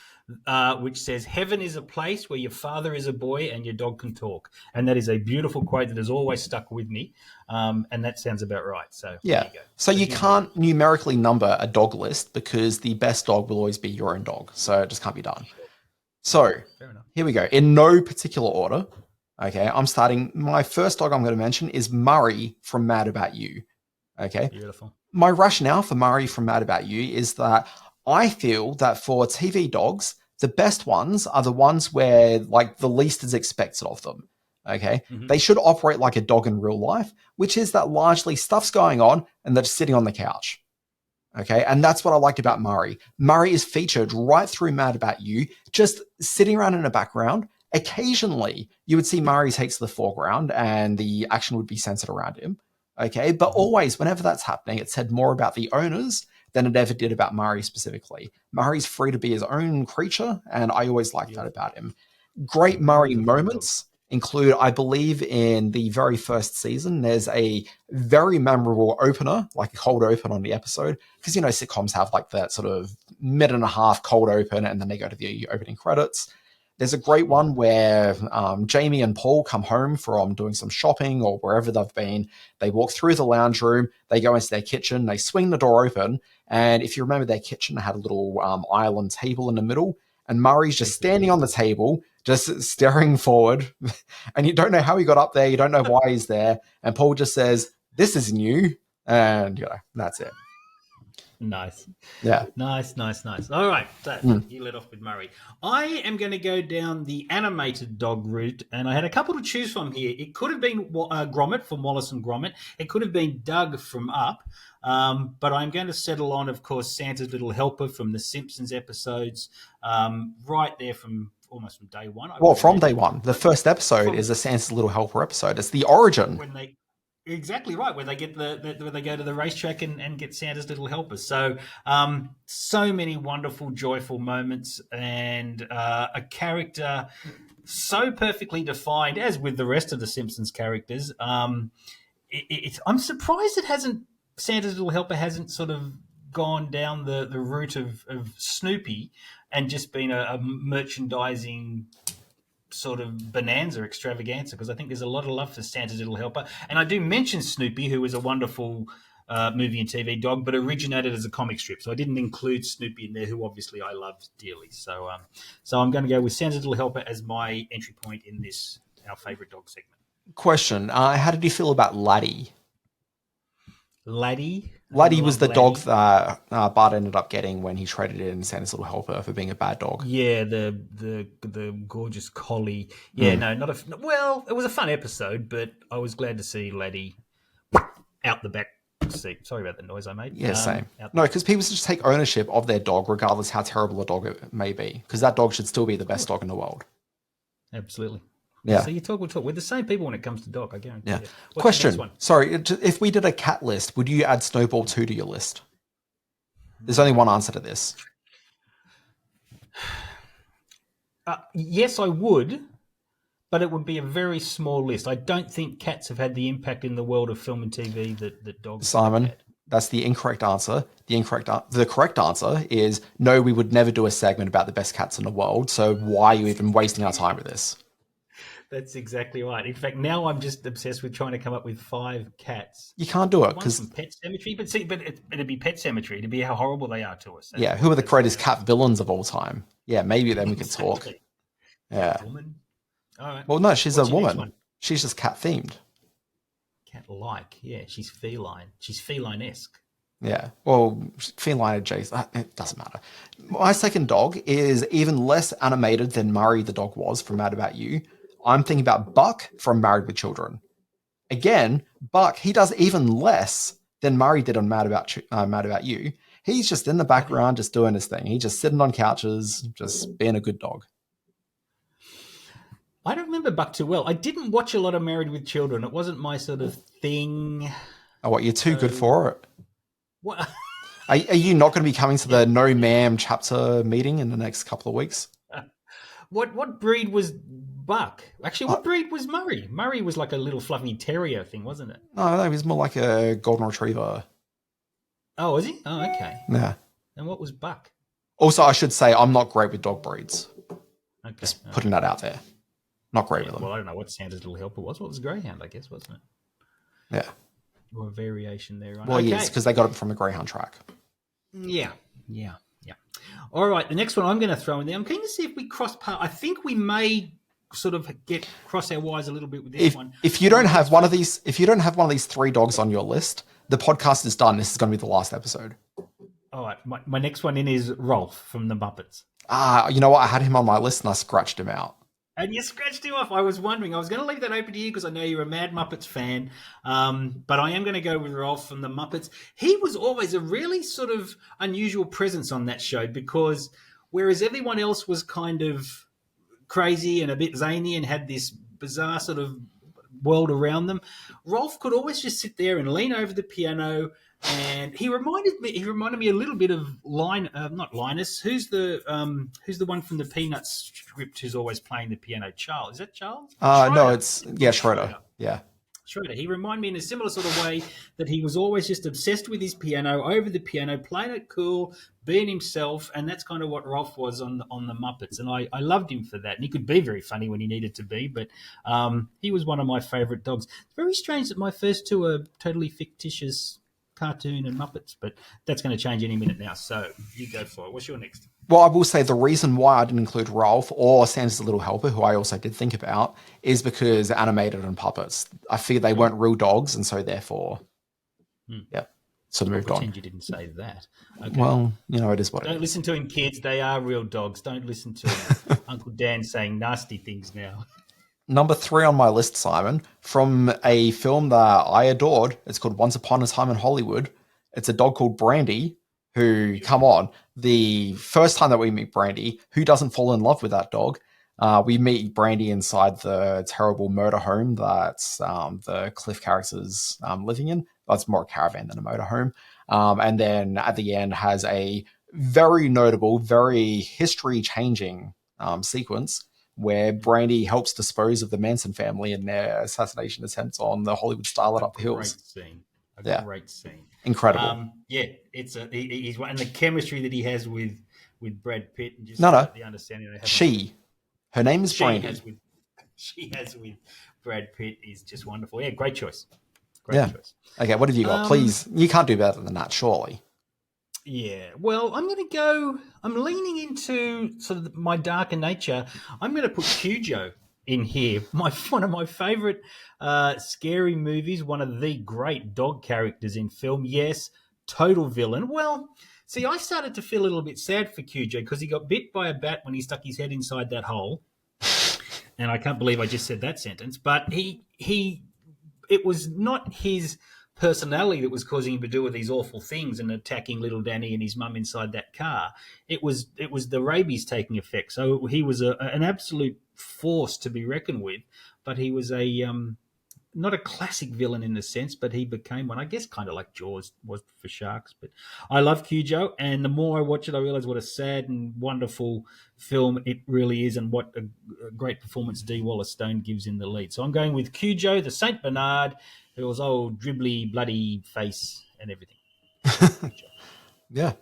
which says, "Heaven is a place where your father is a boy and your dog can talk." And that is a beautiful quote that has always stuck with me. And that sounds about right. So there you go. So you can't numerically number a dog list because the best dog will always be your own dog. So it just can't be done. So here we go. In no particular order. Okay, I'm starting. My first dog I'm going to mention is Murray from Mad About You. Okay. Beautiful. My rationale for Murray from Mad About You is that I feel that for TV dogs, the best ones are the ones where like the least is expected of them. Okay. Mm-hmm. They should operate like a dog in real life, which is that largely stuff's going on and they're just sitting on the couch. Okay. And that's what I liked about Murray. Murray is featured right through Mad About You, just sitting around in the background. Occasionally you would see Murray takes to the foreground and the action would be centered around him. Okay, but always, whenever that's happening, it said more about the owners than it ever did about Murray specifically. Murray's free to be his own creature, and I always liked that about him. Great Murray moments include, I believe, in the very first season, there's a very memorable opener, like a cold open on the episode, because, sitcoms have like that sort of minute and a half cold open, and then they go to the opening credits. There's a great one where Jamie and Paul come home from doing some shopping or wherever they've been. They walk through the lounge room. They go into their kitchen. They swing the door open. And if you remember, their kitchen had a little island table in the middle. And Murray's just standing on the table, just staring forward. And you don't know how he got up there. You don't know why he's there. And Paul just says, "This is new." And, that's it. Nice. Yeah. Nice. All right, so you let off with Murray. I am going to go down the animated dog route, and I had a couple to choose from here. It could have been Gromit from Wallace and Gromit. It could have been Doug from Up, but I'm going to settle on, of course, Santa's Little Helper from the Simpsons episodes, right there from almost from day one. Well, from day one. The first episode is a Santa's Little Helper episode. It's the origin. Exactly right, where they get where they go to the racetrack and get Santa's Little Helpers. So, so many wonderful, joyful moments, and a character so perfectly defined, as with the rest of the Simpsons characters. I'm surprised Santa's Little Helper hasn't sort of gone down the route of Snoopy and just been a merchandising sort of bonanza extravaganza, because I think there's a lot of love for Santa's Little Helper. And I do mention Snoopy, who is a wonderful movie and TV dog, but originated as a comic strip. So I didn't include Snoopy in there, who obviously I love dearly. So I'm going to go with Santa's Little Helper as my entry point in this, our favourite dog segment. Question. How did you feel about Laddie? Laddie was the dog that Bart ended up getting when he traded in Santa's Little Helper for being a bad dog. Yeah, the gorgeous collie. Yeah, no, not a... Well, it was a fun episode, but I was glad to see Laddie out the back seat. Sorry about the noise I made. Yeah, same. No, because people should just take ownership of their dog, regardless how terrible a dog it may be, because that dog should still be the best dog in the world. Absolutely. Yeah. So we'll talk. We're the same people when it comes to dog, I guarantee you. What's Question. Sorry, if we did a cat list, would you add Snowball 2 to your list? There's only one answer to this. Yes, I would, but it would be a very small list. I don't think cats have had the impact in the world of film and TV that dogs Simon, have had. that's the incorrect answer. The correct answer is no, we would never do a segment about the best cats in the world, so why are you even wasting our time with this? That's exactly right. In fact, now I'm just obsessed with trying to come up with 5 cats. You can't do it because Pet Cemetery, but it'd be Pet Cemetery. It'd be how horrible they are to us. Yeah, who are the greatest cat villains of all time? Yeah, maybe then we could talk. Yeah. Woman. All right. Well, no, she's a woman. She's just cat themed. Cat-like. Yeah, she's feline. She's feline-esque. Yeah. Well, feline adjacent. It doesn't matter. My second dog is even less animated than Murray the dog was from Mad About You. I'm thinking about Buck from Married with Children. Again, Buck, he does even less than Murray did on Mad About You. He's just in the background, just doing his thing. He's just sitting on couches, just being a good dog. I don't remember Buck too well. I didn't watch a lot of Married with Children. It wasn't my sort of thing. Oh, what, you're too good for it? What? Are you not going to be coming to the No Ma'am chapter meeting in the next couple of weeks? What breed was Buck? Actually, what breed was Murray? Murray was like a little fluffy terrier thing, wasn't it? No, he was more like a golden retriever. Oh, was he? Oh, okay. Yeah. And what was Buck? Also, I should say I'm not great with dog breeds. Okay. Just putting that out there. Not great with them. Well, I don't know what Santa's Little Helper was. What was Greyhound, I guess, wasn't it? Yeah. Or a variation there. Right? Well, yes, because they got it from a Greyhound track. Yeah. All right, the next one I'm going to throw in there. I'm keen to see if we cross paths. I think we may sort of cross our wires a little bit with this one. If you don't have one of these 3 dogs on your list, the podcast is done. This is going to be the last episode. All right, my next one in is Rolf from the Muppets. You know what? I had him on my list and I scratched him out. And you scratched him off. I was wondering. I was going to leave that open to you because I know you're a mad Muppets fan. But I am going to go with Rolf from the Muppets. He was always a really sort of unusual presence on that show because whereas everyone else was kind of crazy and a bit zany and had this bizarre sort of world around them, Rolf could always just sit there and lean over the piano. And he reminded me a little bit of not Linus. Who's the one from the Peanuts script who's always playing the piano? Charles. Is that Charles? No, it's Schroeder. Yeah. Schroeder. He reminded me in a similar sort of way that he was always just obsessed with his piano, over the piano, playing it cool, being himself, and that's kind of what Rolf was on the Muppets. And I loved him for that. And he could be very funny when he needed to be, but he was one of my favourite dogs. It's very strange that my first 2 are totally fictitious cartoon and Muppets, but that's going to change any minute now. So you go for it. What's your next? Well, I will say the reason why I didn't include Rolf or Santa's Little Helper, who I also did think about, is because animated and puppets. I figured they weren't real dogs, and so therefore, yeah. sort of moved Pretend on. you didn't say that. Okay. Well, it is what it Don't is. listen to him, kids. They are real dogs. Don't listen to Uncle Dan saying nasty things now. Number 3 on my list, Simon, from a film that I adored. It's called Once Upon a Time in Hollywood. It's a dog called Brandy, who, come on, the first time that we meet Brandy, who doesn't fall in love with that dog? We meet Brandy inside the terrible murder home that the Cliff character's living in. That's more a caravan than a motorhome. And then at the end has a very notable, very history-changing sequence where Brandy helps dispose of the Manson family in their assassination attempts on the Hollywood starlet up the hills. Great scene. Incredible. It's he's and the chemistry that he has with Brad Pitt and just No. the understanding they have. Her name is Brandy. She has with Brad Pitt is just wonderful. Yeah, great choice. Choice. Okay, what have you got? Please, you can't do better than that, surely. Yeah, well, I'm leaning into sort of my darker nature. I'm going to put Cujo in here. One of my favorite scary movies, one of the great dog characters in film. Yes, total villain. Well, see, I started to feel a little bit sad for Cujo because he got bit by a bat when he stuck his head inside that hole. And I can't believe I just said that sentence. But it was not his personality that was causing him to do all these awful things and attacking little Danny and his mum inside that car. It was the rabies taking effect. So he was an absolute force to be reckoned with, but he was not a classic villain in a sense, but he became one, I guess, kind of like Jaws was for sharks. But I love Cujo, and the more I watch it, I realize what a sad and wonderful film it really is, and what a great performance D. Wallace Stone gives in the lead. So I'm going with Cujo, the Saint Bernard, who was old dribbly, bloody face and everything. Yeah.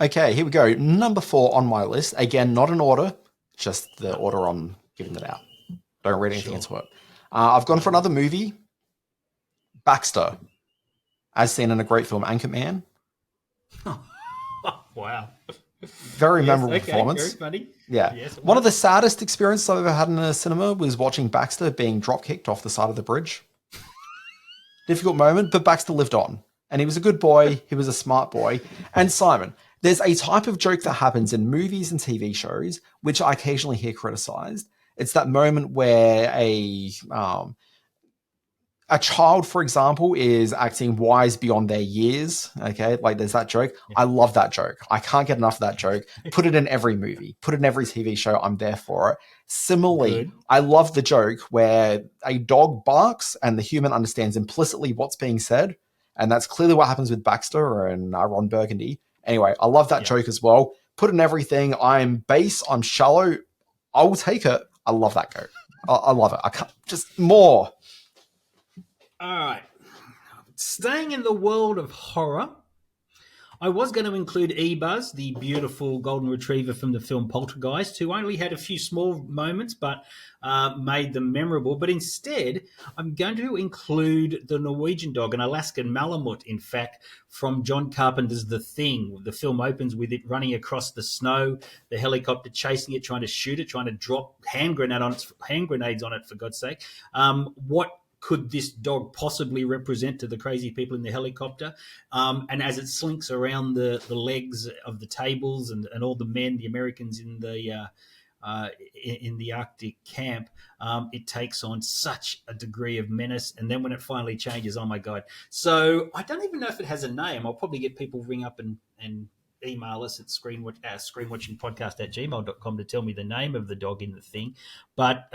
Okay, here we go. Number 4 on my list. Again, not in order, just the order I'm giving it out. Don't read anything into it. I've gone for another movie, Baxter, as seen in a great film, Anchorman. Wow. Very memorable performance. Very funny. Yeah. Yes, one of the saddest experiences I've ever had in a cinema was watching Baxter being drop-kicked off the side of the bridge. Difficult moment, but Baxter lived on. And he was a good boy. He was a smart boy. And Simon, there's a type of joke that happens in movies and TV shows, which I occasionally hear criticized. It's that moment where a child, for example, is acting wise beyond their years. Okay, like there's that joke. Yeah. I love that joke. I can't get enough of that joke. Put it in every movie. Put it in every TV show. I'm there for it. Similarly, I love the joke where a dog barks and the human understands implicitly what's being said. And that's clearly what happens with Baxter and Ron Burgundy. Anyway, I love that joke as well. Put in everything. I'm base. I'm shallow. I will take it. I love that joke. I love it. I can't just more. All right. Staying in the world of horror, I was going to include E-Buzz, the beautiful golden retriever from the film Poltergeist, who only had a few small moments but made them memorable. But instead, I'm going to include the Norwegian dog, an Alaskan Malamute, in fact, from John Carpenter's The Thing. The film opens with it running across the snow, the helicopter chasing it, trying to shoot it, trying to drop hand grenades on it, for God's sake. What could this dog possibly represent to the crazy people in the helicopter? And as it slinks around the legs of the tables and all the men, the Americans in the Arctic camp, it takes on such a degree of menace. And then when it finally changes, oh my God. So I don't even know if it has a name. I'll probably get people ring up and email us at screenwatchingpodcast@gmail.com to tell me the name of the dog in The Thing. But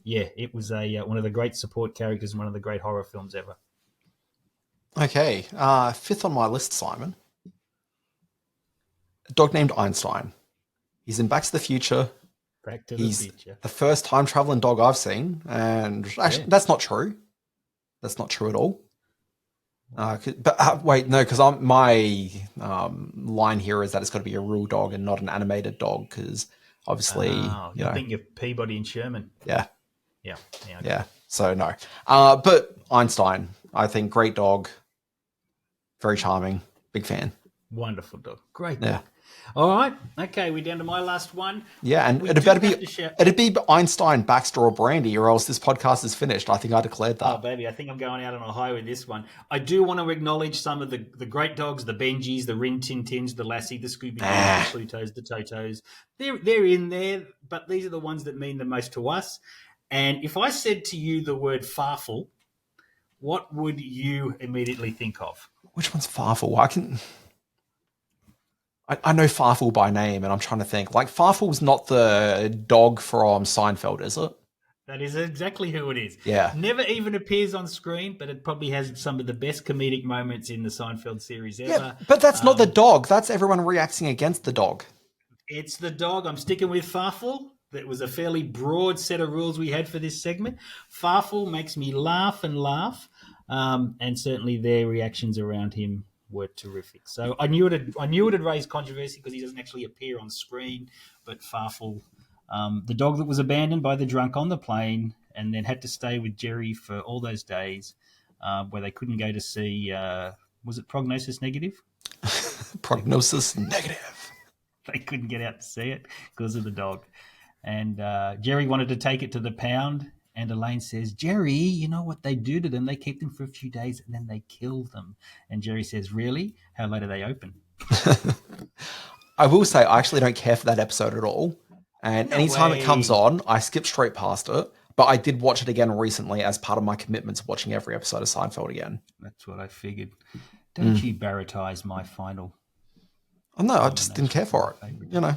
yeah, it was one of the great support characters in one of the great horror films ever. Okay, 5th on my list, Simon. A dog named Einstein. He's in Back to the Future. He's the first time traveling dog I've seen, and actually, that's not true. That's not true at all. Wait, no, because my line here is that it's got to be a real dog and not an animated dog, because obviously, you think of Peabody and Sherman. Yeah. Yeah. Yeah. So no. But Einstein, I think, great dog. Very charming. Big fan. Wonderful dog. Great Yeah. dog. All right. Okay, we're down to my last one. Yeah, and We it'd do better have be to share- it'd be Einstein, Baxter, or Brandy, or else this podcast is finished. I think I declared Oh, that. baby, I think I'm going out on a high with this one. I do want to acknowledge some of the great dogs, the Benjis, the Rin Tin Tins, the Lassie, the Scooby-Doos, the Plutos, the Totos. They're in there, but these are the ones that mean the most to us. And if I said to you the word Farfel, what would you immediately think of? Which one's Farfel? I know Farfel by name, and I'm trying to think. Like, Farfel's not the dog from Seinfeld, is it? That is exactly who it is. Yeah. Never even appears on screen, but it probably has some of the best comedic moments in the Seinfeld series ever. Yeah, but that's not the dog. That's everyone reacting against the dog. It's the dog. I'm sticking with Farfel. That was a fairly broad set of rules we had for this segment. Farfel makes me laugh and laugh, and certainly their reactions around him were terrific. So I knew it'd raise controversy because he doesn't actually appear on screen. But Farfel, the dog that was abandoned by the drunk on the plane and then had to stay with Jerry for all those days, where they couldn't go to see. Was it Prognosis Negative? Prognosis Negative. They couldn't get out to see it because of the dog. And Jerry wanted to take it to the pound. And Elaine says, Jerry, you know what they do to them? They keep them for a few days and then they kill them. And Jerry says, really? How late are they open? I will say, I actually don't care for that episode at all. And anytime it comes on, I skip straight past it. But I did watch it again recently as part of my commitment to watching every episode of Seinfeld again. That's what I figured. Don't you barretize my final. Oh, no, I just didn't care for it. You know.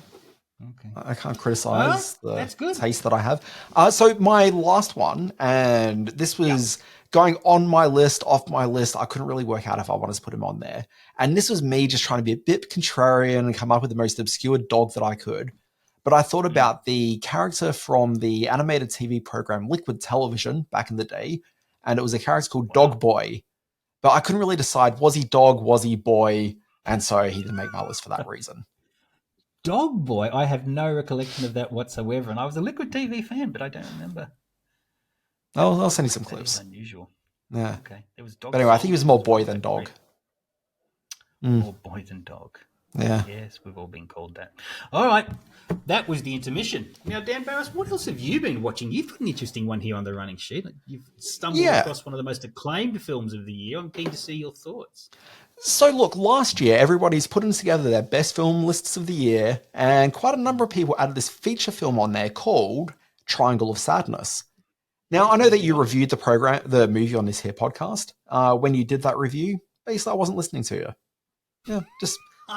Okay. I can't criticize the good. taste that I have. So my last one, and this was going on my list, off my list. I couldn't really work out if I wanted to put him on there. And this was me just trying to be a bit contrarian and come up with the most obscure dog that I could. But I thought about the character from the animated TV program Liquid Television back in the day, and it was a character called Dog Boy. But I couldn't really decide, was he dog, was he boy? And so he didn't make my list for that reason. Dog Boy, I have no recollection of that whatsoever. And I was a Liquid TV fan, but I don't remember. I'll send you some clips. Unusual. Yeah. Okay. There was dog. But anyway, I think he was more boy than dog. More boy than dog. Yeah. Yes, we've all been called that. All right. That was the intermission. Now, Dan Barris, what else have you been watching? You've got an interesting one here on the running sheet. You've stumbled across one of the most acclaimed films of the year. I'm keen to see your thoughts. So look, last year, everybody's putting together their best film lists of the year, and quite a number of people added this feature film on there called Triangle of Sadness. Now, I know that you reviewed the movie on this here podcast. When you did that review, basically I wasn't listening to you. Yeah,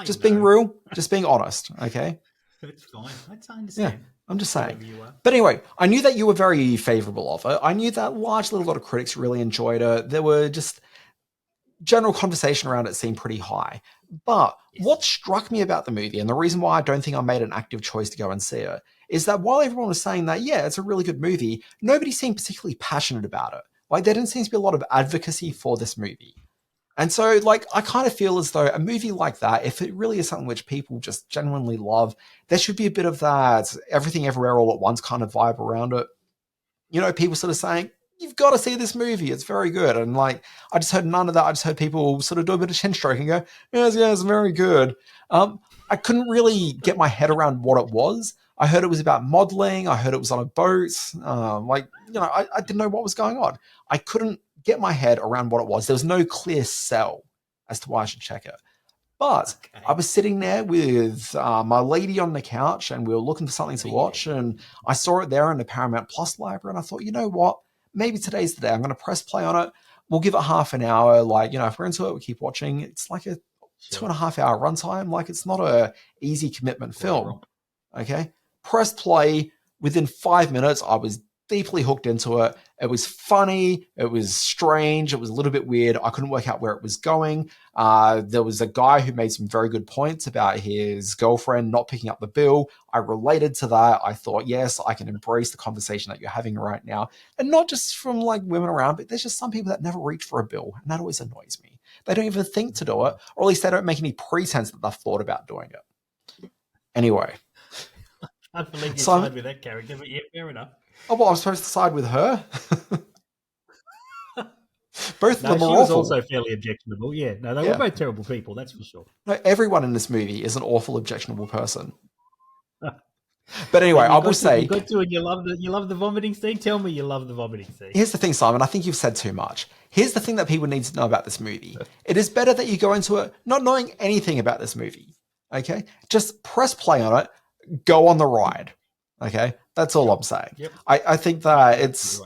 just being real, just being honest, okay? It's fine. I understand. Yeah, I'm just saying. But anyway, I knew that you were very favorable of it. I knew that largely a lot of critics really enjoyed it. There were just general conversation around it seemed pretty high. But what struck me about the movie, and the reason why I don't think I made an active choice to go and see it, is that while everyone was saying that, yeah, it's a really good movie, nobody seemed particularly passionate about it. Like, there didn't seem to be a lot of advocacy for this movie. And so, like, I kind of feel as though a movie like that, if it really is something which people just genuinely love, there should be a bit of that everything everywhere all at once kind of vibe around it. You know, people sort of saying, you've got to see this movie, it's very good. And like, I just heard none of that. I just heard people sort of do a bit of chin stroking and go, yes, very good. I couldn't really get my head around what it was. I heard it was about modeling. I heard it was on a boat. I didn't know what was going on. I couldn't get my head around what it was. There was no clear sell as to why I should check it. But I was sitting there with my lady on the couch and we were looking for something to watch. And I saw it there in the Paramount Plus library. And I thought, you know what? Maybe today's the day. I'm going to press play on it. We'll give it half an hour. Like, if we're into it, we keep watching. It's like a 2.5 hour runtime. Like, it's not a easy commitment film. Okay. Press play. Within 5 minutes, I was deeply hooked into it. It was funny. It was strange. It was a little bit weird. I couldn't work out where it was going. There was a guy who made some very good points about his girlfriend not picking up the bill. I related to that. I thought, yes, I can embrace the conversation that you're having right now. And not just from like women around, but there's just some people that never reach for a bill. And that always annoys me. They don't even think to do it, or at least they don't make any pretense that they've thought about doing it. Anyway. I believe you side with that character, but yeah, fair enough. Oh, well, I'm supposed to side with her? Both of No, them she are was awful. also fairly objectionable. Yeah, no, they were both terrible people. That's for sure. No, everyone in this movie is an awful, objectionable person. But anyway, I will say, you got to, and you love the vomiting scene. Tell me you love the vomiting scene. here's the thing, Simon. I think you've said too much. Here's the thing that people need to know about this movie. It is better that you go into it not knowing anything about this movie. Okay, just press play on it, go on the ride. Okay, that's all I'm saying. Yep. I think that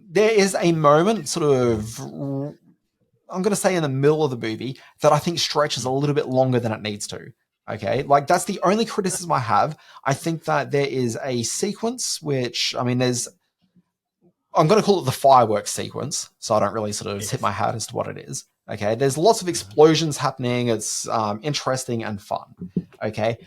there is a moment, sort of, I'm going to say in the middle of the movie, that I think stretches a little bit longer than it needs to. Okay, like that's the only criticism I have. I think that there is a sequence which, I mean, I'm going to call it the fireworks sequence, so I don't really sort of tip my hat as to what it is. Okay, there's lots of explosions happening. It's interesting and fun. Okay,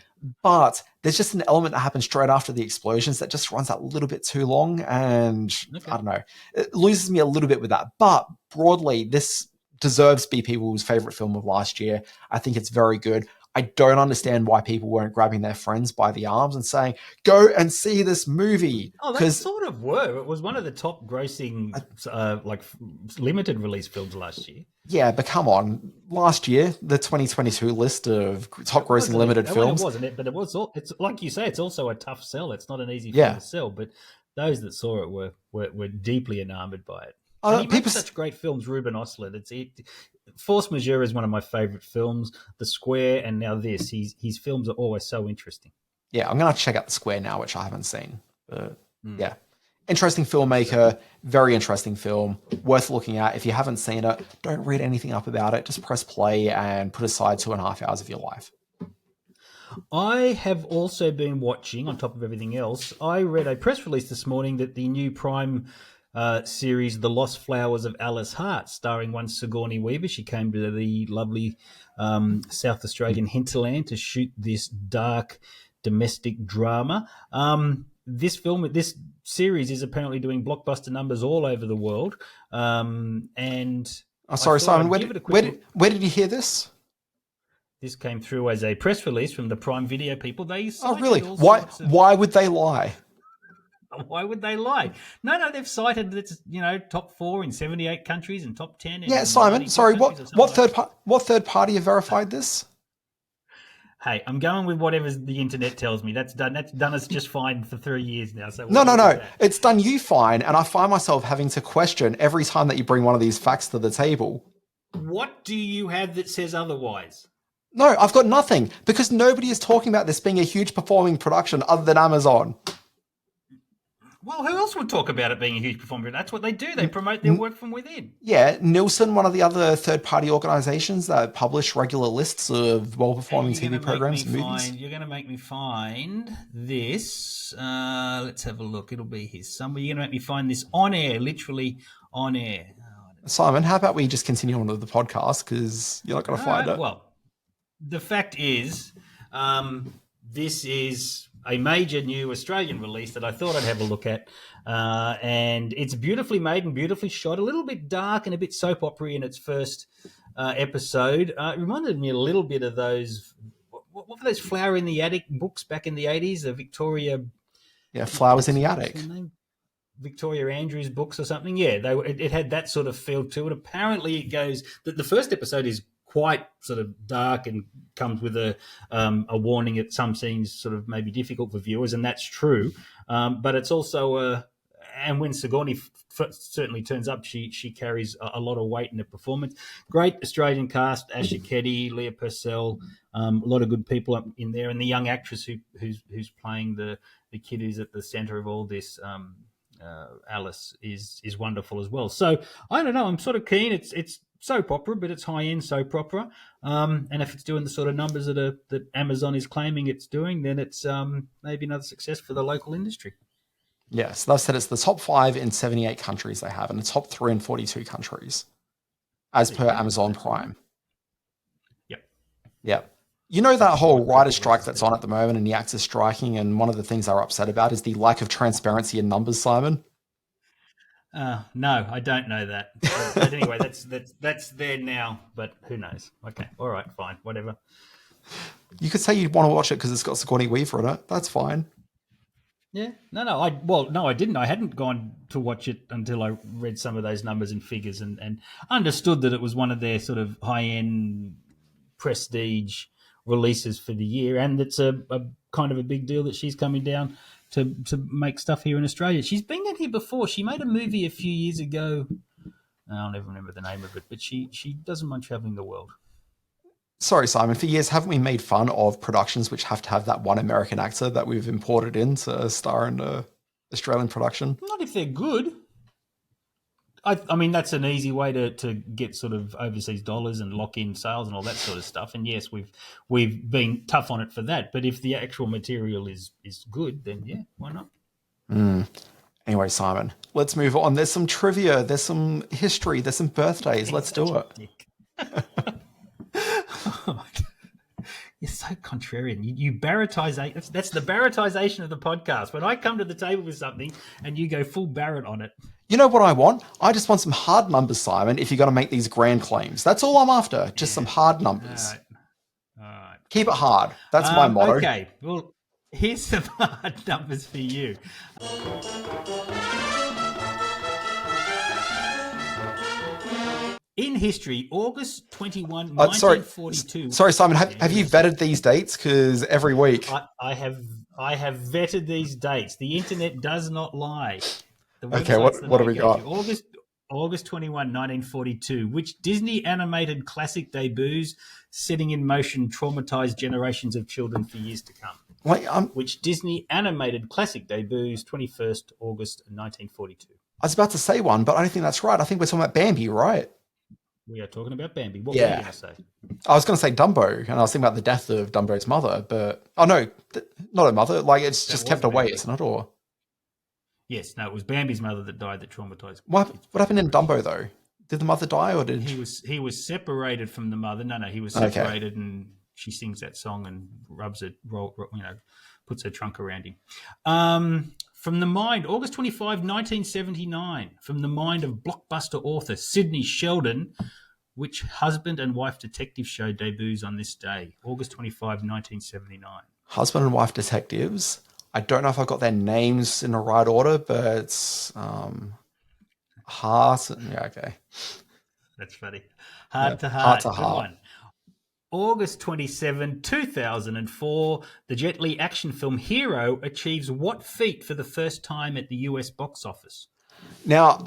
but there's just an element that happens straight after the explosions that just runs out a little bit too long, and I don't know, it loses me a little bit with that. But broadly, this deserves to be people's favorite film of last year. I think it's very good. I don't understand why people weren't grabbing their friends by the arms and saying, go and see this movie. Oh, they sort of were. It was one of the top grossing limited release films last year. Yeah, but come on. Last year, the 2022 list of top grossing limited films. It wasn't it, but it's like you say, it's also a tough sell. It's not an easy film to sell, but those that saw it were deeply enamored by it. And he makes such great films, Ruben Östlund. Force Majeure is one of my favorite films. The Square, and now this. His films are always so interesting. Yeah, I'm going to check out The Square now, which I haven't seen. But yeah, interesting filmmaker, very interesting film, worth looking at. If you haven't seen it, don't read anything up about it. Just press play and put aside 2.5 hours of your life. I have also been watching, on top of everything else, I read a press release this morning that the new Prime series, The Lost Flowers of Alice Hart, starring one Sigourney Weaver. She came to the lovely South Australian hinterland to shoot this dark domestic drama. This series is apparently doing blockbuster numbers all over the world. Sorry, Simon, where did you hear this? This came through as a press release from the Prime Video people. Oh, really? Why would they lie? Why would they lie? No, they've cited it's top 4 in 78 countries and top 10. Yeah, Simon. Sorry, what third party have verified this? Hey, I'm going with whatever the internet tells me. That's done us just fine for 3 years now. So no, it's done you fine, and I find myself having to question every time that you bring one of these facts to the table. What do you have that says otherwise? No, I've got nothing, because nobody is talking about this being a huge performing production other than Amazon. Well, who else would talk about it being a huge performance? That's what they do. They promote their work from within. Yeah, Nielsen, one of the other third-party organizations that publish regular lists of well-performing TV programs and movies. You're going to make me find this. Let's have a look. It'll be here somewhere. You're going to make me find this on air, literally on air. Simon, how about we just continue on with the podcast, because you're not going to find it. Well, the fact is, this is a major new Australian release that I thought I'd have a look at. And it's beautifully made and beautifully shot, a little bit dark and a bit soap opera in its first episode. It reminded me a little bit of those, what were those Flower in the Attic books back in the 80s? The Victoria... Yeah, Flowers in the Attic. Victoria Andrews books or something. Yeah, it had that sort of feel to it. Apparently it goes... The first episode is quite sort of dark and comes with a warning that some scenes sort of may be difficult for viewers, and that's true. But it's also and when Sigourney certainly turns up, she carries a lot of weight in the performance. Great Australian cast: Asher Keddy, Leah Purcell, a lot of good people up in there, and the young actress who's playing the kid who's at the centre of all this. Alice is wonderful as well. So I don't know. I'm sort of keen. It's soap opera, but it's high-end soap opera. And if it's doing the sort of numbers that Amazon is claiming it's doing, then it's maybe another success for the local industry. Yes, they've said it's the top 5 in 78 countries they have, and the top 3 in 42 countries, as per Amazon Prime. Yep. You know that whole writer's strike that's on at the moment, and the actors striking, and one of the things they're upset about is the lack of transparency in numbers, Simon? No, I don't know that. But anyway, that's there now, but who knows? Okay, all right, fine, whatever. You could say you'd want to watch it because it's got Sigourney Weaver in it. That's fine. Yeah, no, I didn't. I hadn't gone to watch it until I read some of those numbers and figures and understood that it was one of their sort of high-end prestige releases for the year, and it's a kind of a big deal that she's coming down to make stuff here in Australia. She's been in here before. She made a movie a few years ago. I'll never remember the name of it, but she doesn't mind traveling the world. Sorry, Simon, for years, haven't we made fun of productions which have to have that one American actor that we've imported in to star in the Australian production? Not if they're good. I mean, that's an easy way to get sort of overseas dollars and lock in sales and all that sort of stuff. And yes, we've been tough on it for that. But if the actual material is good, then yeah, why not? Anyway, Simon, let's move on. There's some trivia, there's some history, there's some birthdays. Let's do it. Oh my God. You're so contrarian. You Barrettize. That's the Barrettization of the podcast. When I come to the table with something and you go full Barrett on it. You know what I want? I just want some hard numbers, Simon, if you're going to make these grand claims. That's all I'm after. Just some hard numbers. All right. Keep it hard. That's my motto. Okay. Well, here's some hard numbers for you. In history, August 21, 1942. Sorry, Simon. Have you vetted these dates? Because every week I have vetted these dates. The internet does not lie. Okay, what do we got? August 21, 1942. Which Disney animated classic debuts, setting in motion traumatized generations of children for years to come? Which Disney animated classic debuts, 21st August 1942. I was about to say one, but I don't think that's right. I think we're talking about Bambi, right? We are talking about Bambi. What were you going to say? I was going to say Dumbo, and I was thinking about the death of Dumbo's mother, but not her mother. Like it's just kept away, isn't it? Or yes, no, it was Bambi's mother that died that traumatized. What happened in Dumbo though? Did the mother die, or did he was separated from the mother? No, he was separated, and she sings that song and rubs it, puts her trunk around him. From the mind, August 25, 1979, from the mind of blockbuster author Sidney Sheldon, which husband and wife detective show debuts on this day? August 25, 1979. Husband and wife detectives. I don't know if I've got their names in the right order, but it's Heart. Yeah, okay. That's funny. Heart to Heart. Good one. August 27, 2004, the Jet Li action film Hero achieves what feat for the first time at the US box office? Now,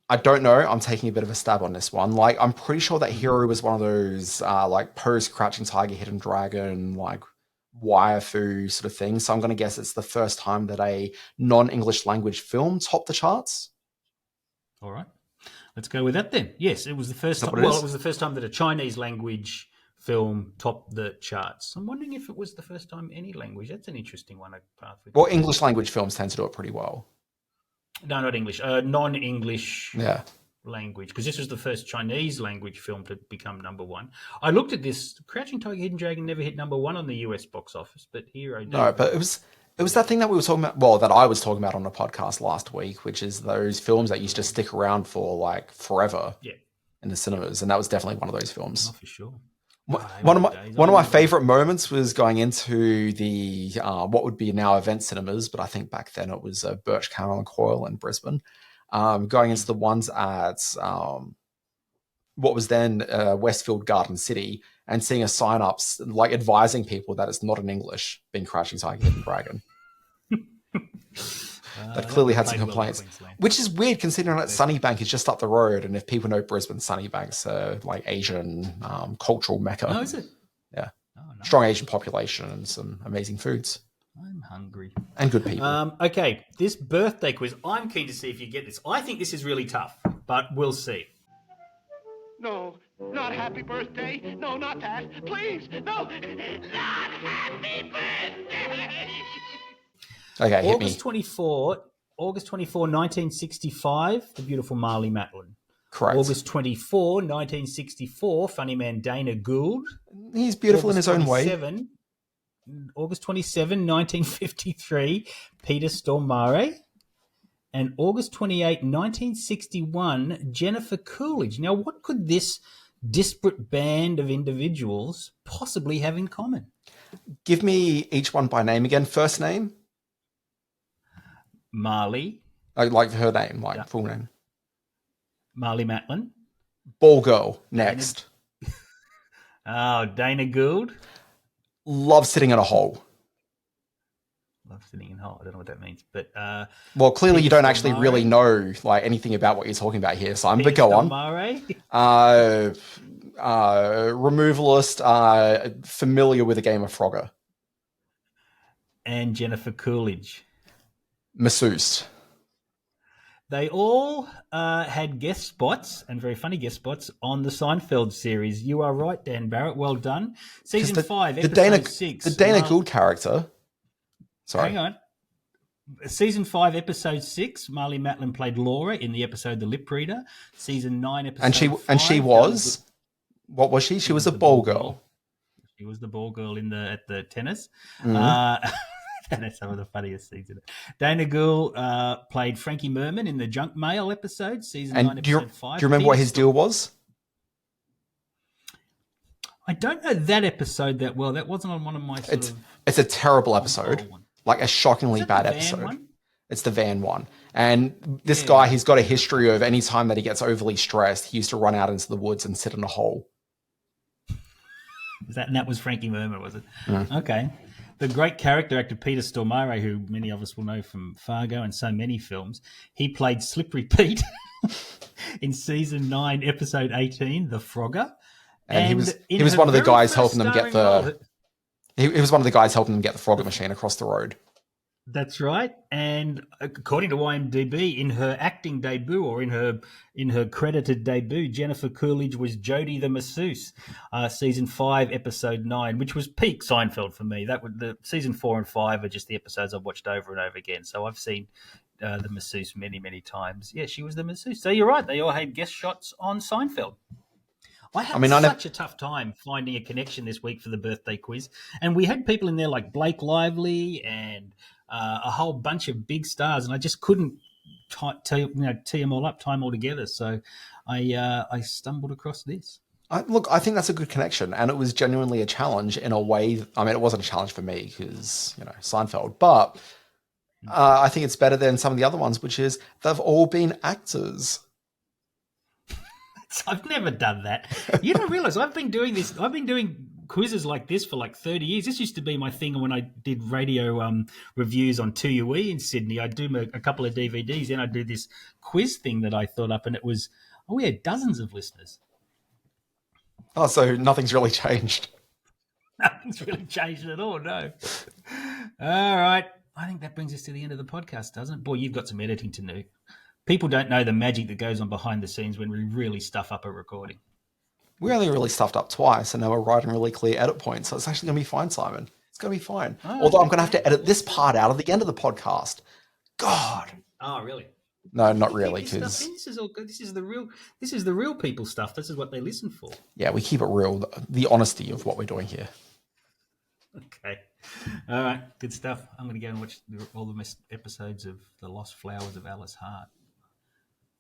I don't know. I'm taking a bit of a stab on this one. Like, I'm pretty sure that Hero was one of those, like, post Crouching Tiger, Hidden Dragon, like, wire fu sort of thing. So I'm going to guess it's the first time that a non-English language film topped the charts. All right. Let's go with that then. Yes, it was the first time. Well, it was the first time that a Chinese language film topped the charts. I'm wondering if it was the first time any language. That's an interesting one. Well, English language films tend to do it pretty well. No, not English. Non-English language, because this was the first Chinese language film to become number one. I looked at this. Crouching Tiger, Hidden Dragon never hit number one on the US box office, but Hero did. No, but it was that thing that we were talking about, well, that I was talking about on the podcast last week, which is those films that used to stick around for like forever in the cinemas. And that was definitely one of those films. Oh, for sure. One of my favorite moments was going into the what would be now Event Cinemas, but I think back then it was Birch Canal and Coyle in Brisbane. Going into the ones at what was then Westfield Garden City and seeing a sign up like advising people that it's not in English, being Crouching Tiger, Hidden Dragon. That clearly had some complaints, which is weird considering that Sunnybank is just up the road, and if people know Brisbane, Sunnybank's like Asian cultural mecca. Oh, is it? Yeah. Oh, nice. Strong Asian population and some amazing foods. I'm hungry. And good people. Okay, this birthday quiz, I'm keen to see if you get this. I think this is really tough, but we'll see. No, not happy birthday. No, not that. Please, no, not happy birthday. Okay, hit August 24, 1965, the beautiful Marley Matlin. Correct. August 24, 1964, funny man Dana Gould. He's beautiful in his own way. August 27, 1953, Peter Stormare. And August 28, 1961, Jennifer Coolidge. Now, what could this disparate band of individuals possibly have in common? Give me each one by name again. First name? Marley. Like her name, like full name. Marley Matlin. Ball girl, next. Dana Gould. Love sitting in a hole. Love sitting in a hole. I don't know what that means, but well, clearly you don't actually really know like anything about what you're talking about here, Simon. But go on. Removalist, familiar with the game of Frogger. And Jennifer Coolidge. Masseuse. They all had guest spots, and very funny guest spots, on the Seinfeld series. You are right, Dan Barrett. Well done. Season 5, episode 6. The Dana Gould character. Sorry. Hang on. Season 5, episode 6, Marley Matlin played Laura in the episode The Lip Reader. Season 9, episode 5. And she was... What was she? She was a ball girl. She was the ball girl at the tennis. Mm-hmm. That's some of the funniest scenes in it. Dana Gould played Frankie Merman in the Junk Mail episode, season 9, episode 5. Do you remember what his deal was? I don't know that episode that well. That wasn't on one of my It's a terrible episode. Like a shockingly bad episode. One? It's the van one. And this guy, he's got a history of any time that he gets overly stressed, he used to run out into the woods and sit in a hole. And that was Frankie Merman, was it? Mm. Okay. The great character actor Peter Stormare, who many of us will know from Fargo and so many films, he played Slippery Pete in season 9, episode 18, The Frogger. And he was one of the guys helping them get the... He was one of the guys helping them get the Frogger machine across the road. That's right. And according to IMDb, in her acting debut or in her credited debut, Jennifer Coolidge was Jodie the masseuse, season 5, episode 9, which was peak Seinfeld for me. That was the season 4 and 5 are just the episodes I've watched over and over again. So I've seen the masseuse many, many times. Yeah, she was the masseuse. So you're right. They all had guest shots on Seinfeld. I had such a tough time finding a connection this week for the birthday quiz. And we had people in there like Blake Lively and a whole bunch of big stars, and I just couldn't tee them all up, tie them all together. So I stumbled across this. I think that's a good connection, and it was genuinely a challenge in a way. I mean, it wasn't a challenge for me because, Seinfeld, but I think it's better than some of the other ones, which is they've all been actors. I've never done that. You don't realize I've been doing this. I've been doing quizzes like this for like 30 years. This used to be my thing when I did radio reviews on 2UE in Sydney. I'd do a couple of DVDs, and I'd do this quiz thing that I thought up, and it was, we had dozens of listeners. Oh, so nothing's really changed. Nothing's really changed at all, no. All right. I think that brings us to the end of the podcast, doesn't it? Boy, you've got some editing to do. People don't know the magic that goes on behind the scenes when we really stuff up a recording. We only really stuffed up twice, and now we're writing really clear edit points, so it's actually going to be fine, Simon. It's going to be fine. Although I'm going to have to edit this part out at the end of the podcast. God. Oh, really? No, not really, because this is all good. This is the real people stuff. This is what they listen for. Yeah, we keep it real. The honesty of what we're doing here. Okay. All right. Good stuff. I'm going to go and watch all the episodes of The Lost Flowers of Alice Hart.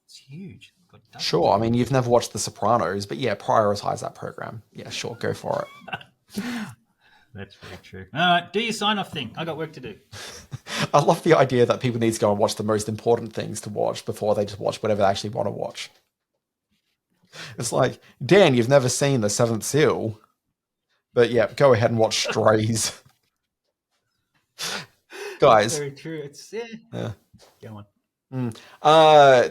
It's huge. Sure. I mean, you've never watched The Sopranos, but yeah, prioritize that program. Yeah, sure. Go for it. That's very true. All right. Do your sign-off thing. I got work to do. I love the idea that people need to go and watch the most important things to watch before they just watch whatever they actually want to watch. It's like, Dan, you've never seen The Seventh Seal. But yeah, go ahead and watch Strays. Guys. That's very true. It's, yeah. Go on.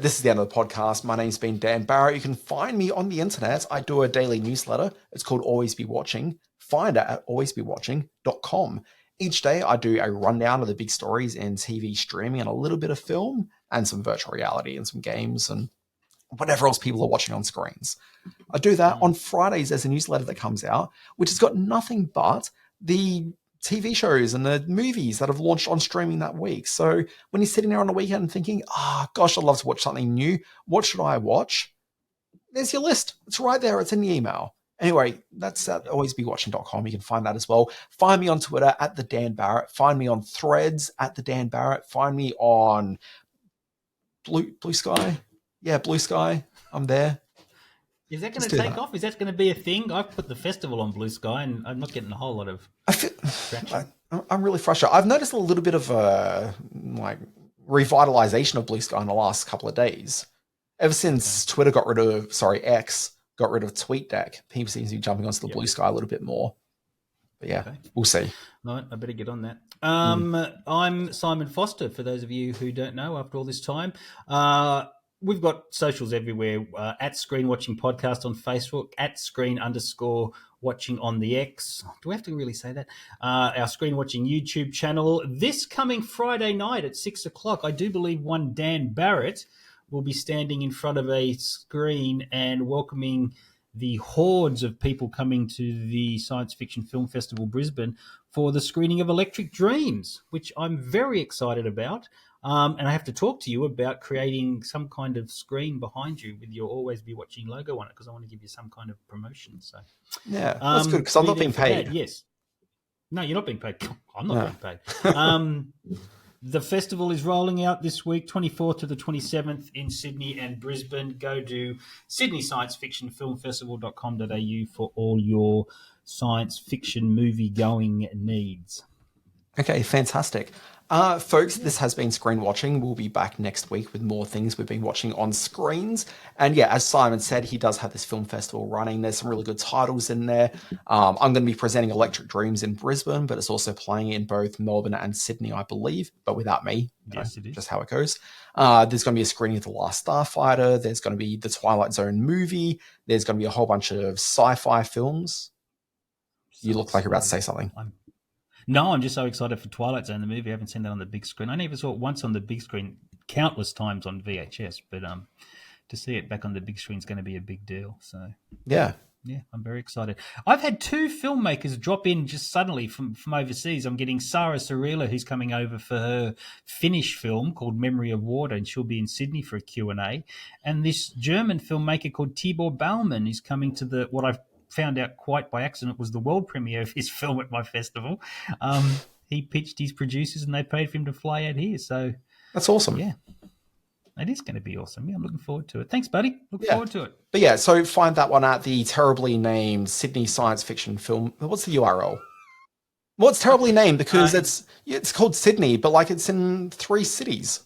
This is the end of the podcast. My name's been Dan Barrett. You can find me on the internet. I do a daily newsletter. It's called Always Be Watching. Find it at alwaysbewatching.com. Each day I do a rundown of the big stories in TV streaming and a little bit of film and some virtual reality and some games and whatever else people are watching on screens. I do that on Fridays. There's a newsletter that comes out, which has got nothing but the TV shows and the movies that have launched on streaming that week. So when you're sitting there on the weekend and thinking, gosh, I'd love to watch something new. What should I watch? There's your list. It's right there. It's in the email. Anyway, that's at alwaysbewatching.com. You can find that as well. Find me on Twitter at the Dan Barrett. Find me on Threads at the Dan Barrett. Find me on Blue Sky. Yeah, Blue Sky. I'm there. Is that going to take off? Is that going to be a thing? I've put the festival on Blue Sky, and I'm not getting a whole lot of traction. I'm really frustrated. I've noticed a little bit of revitalization of Blue Sky in the last couple of days. Ever since Twitter X got rid of TweetDeck, people seem to be jumping onto the Blue Sky a little bit more. But yeah, we'll see. All right, I better get on that. I'm Simon Foster, for those of you who don't know after all this time. We've got socials everywhere, at Screen Watching Podcast on Facebook, at @screen_watching on the X. Do we have to really say that? Our Screen Watching YouTube channel. This coming Friday night at 6 o'clock, I do believe one Dan Barrett will be standing in front of a screen and welcoming the hordes of people coming to the Science Fiction Film Festival Brisbane for the screening of Electric Dreams, which I'm very excited about. And I have to talk to you about creating some kind of screen behind you with your Always Be Watching logo on it, because I want to give you some kind of promotion. So yeah, that's good, because I'm not being paid. That, yes. No, you're not being paid. I'm not being paid. The festival is rolling out this week, 24th to the 27th in Sydney and Brisbane. Go to sydneysciencefictionfilmfestival.com.au for all your science fiction movie going needs. Okay, fantastic. Folks, this has been Screen Watching. We'll be back next week with more things we've been watching on screens. And yeah, as Simon said, he does have this film festival running. There's some really good titles in there. I'm going to be presenting Electric Dreams in Brisbane, but it's also playing in both Melbourne and Sydney, I believe, but without me. Yes, it is. Just how it goes. There's going to be a screening of The Last Starfighter. There's going to be the Twilight Zone movie. There's going to be a whole bunch of sci-fi films. You look like you're about to say something. No, I'm just so excited for Twilight Zone, the movie. I haven't seen that on the big screen. I never saw it once on the big screen, countless times on VHS, but to see it back on the big screen is going to be a big deal. So yeah, I'm very excited. I've had two filmmakers drop in just suddenly from overseas. I'm getting Sarah Cirilla, who's coming over for her Finnish film called Memory of Water, and she'll be in Sydney for a Q&A. And this German filmmaker called Tibor Baumann is coming to what I've found out quite by accident was the world premiere of his film at my festival. He pitched his producers and they paid for him to fly out here. So that's awesome. Yeah, it is going to be awesome. Yeah, I'm looking forward to it. Thanks, buddy. Look forward to it. But yeah, so find that one at the terribly named Sydney Science Fiction Film. What's the URL? Well, it's terribly named because it's called Sydney, but like it's in 3 cities.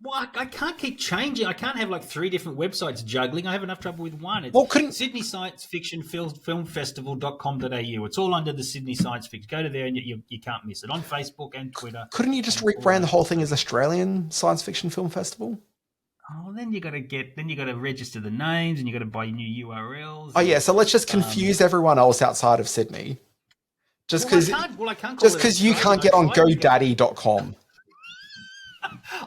Well, I can't keep changing. I can't have like 3 different websites juggling. I have enough trouble with one. It's Sydney Science Fiction Film Festival.com.au. It's all under the Sydney Science Fiction. Go to there and you can't miss it on Facebook and Twitter. Couldn't you just rebrand the whole thing as Australian Science Fiction Film Festival? Oh, then you got to register the names and you got to buy new URLs. Oh yeah, so let's just confuse everyone else outside of Sydney. Just because you can't get on GoDaddy.com.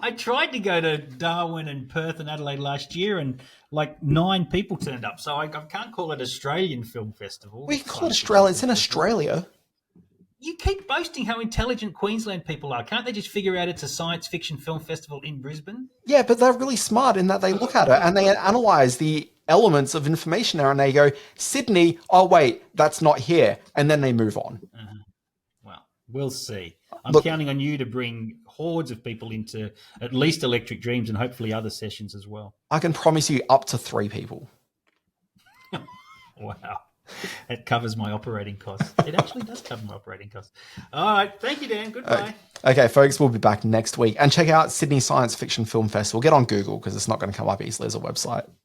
I tried to go to Darwin and Perth and Adelaide last year, and like 9 people turned up. So I can't call it Australian Film Festival. We call it Australia. It's in Australia. You keep boasting how intelligent Queensland people are. Can't they just figure out it's a science fiction film festival in Brisbane? Yeah, but they're really smart in that they look at it and they analyze the elements of information there and they go, Sydney, oh wait, that's not here. And then they move on. Well, we'll see. I'm counting on you to bring hordes of people into at least Electric Dreams and hopefully other sessions as well. I can promise you up to 3 people. Wow. It covers my operating costs. It actually does cover my operating costs. All right. Thank you, Dan. Goodbye. Okay, folks, we'll be back next week. And check out Sydney Science Fiction Film Festival. Get on Google because it's not going to come up easily as a website.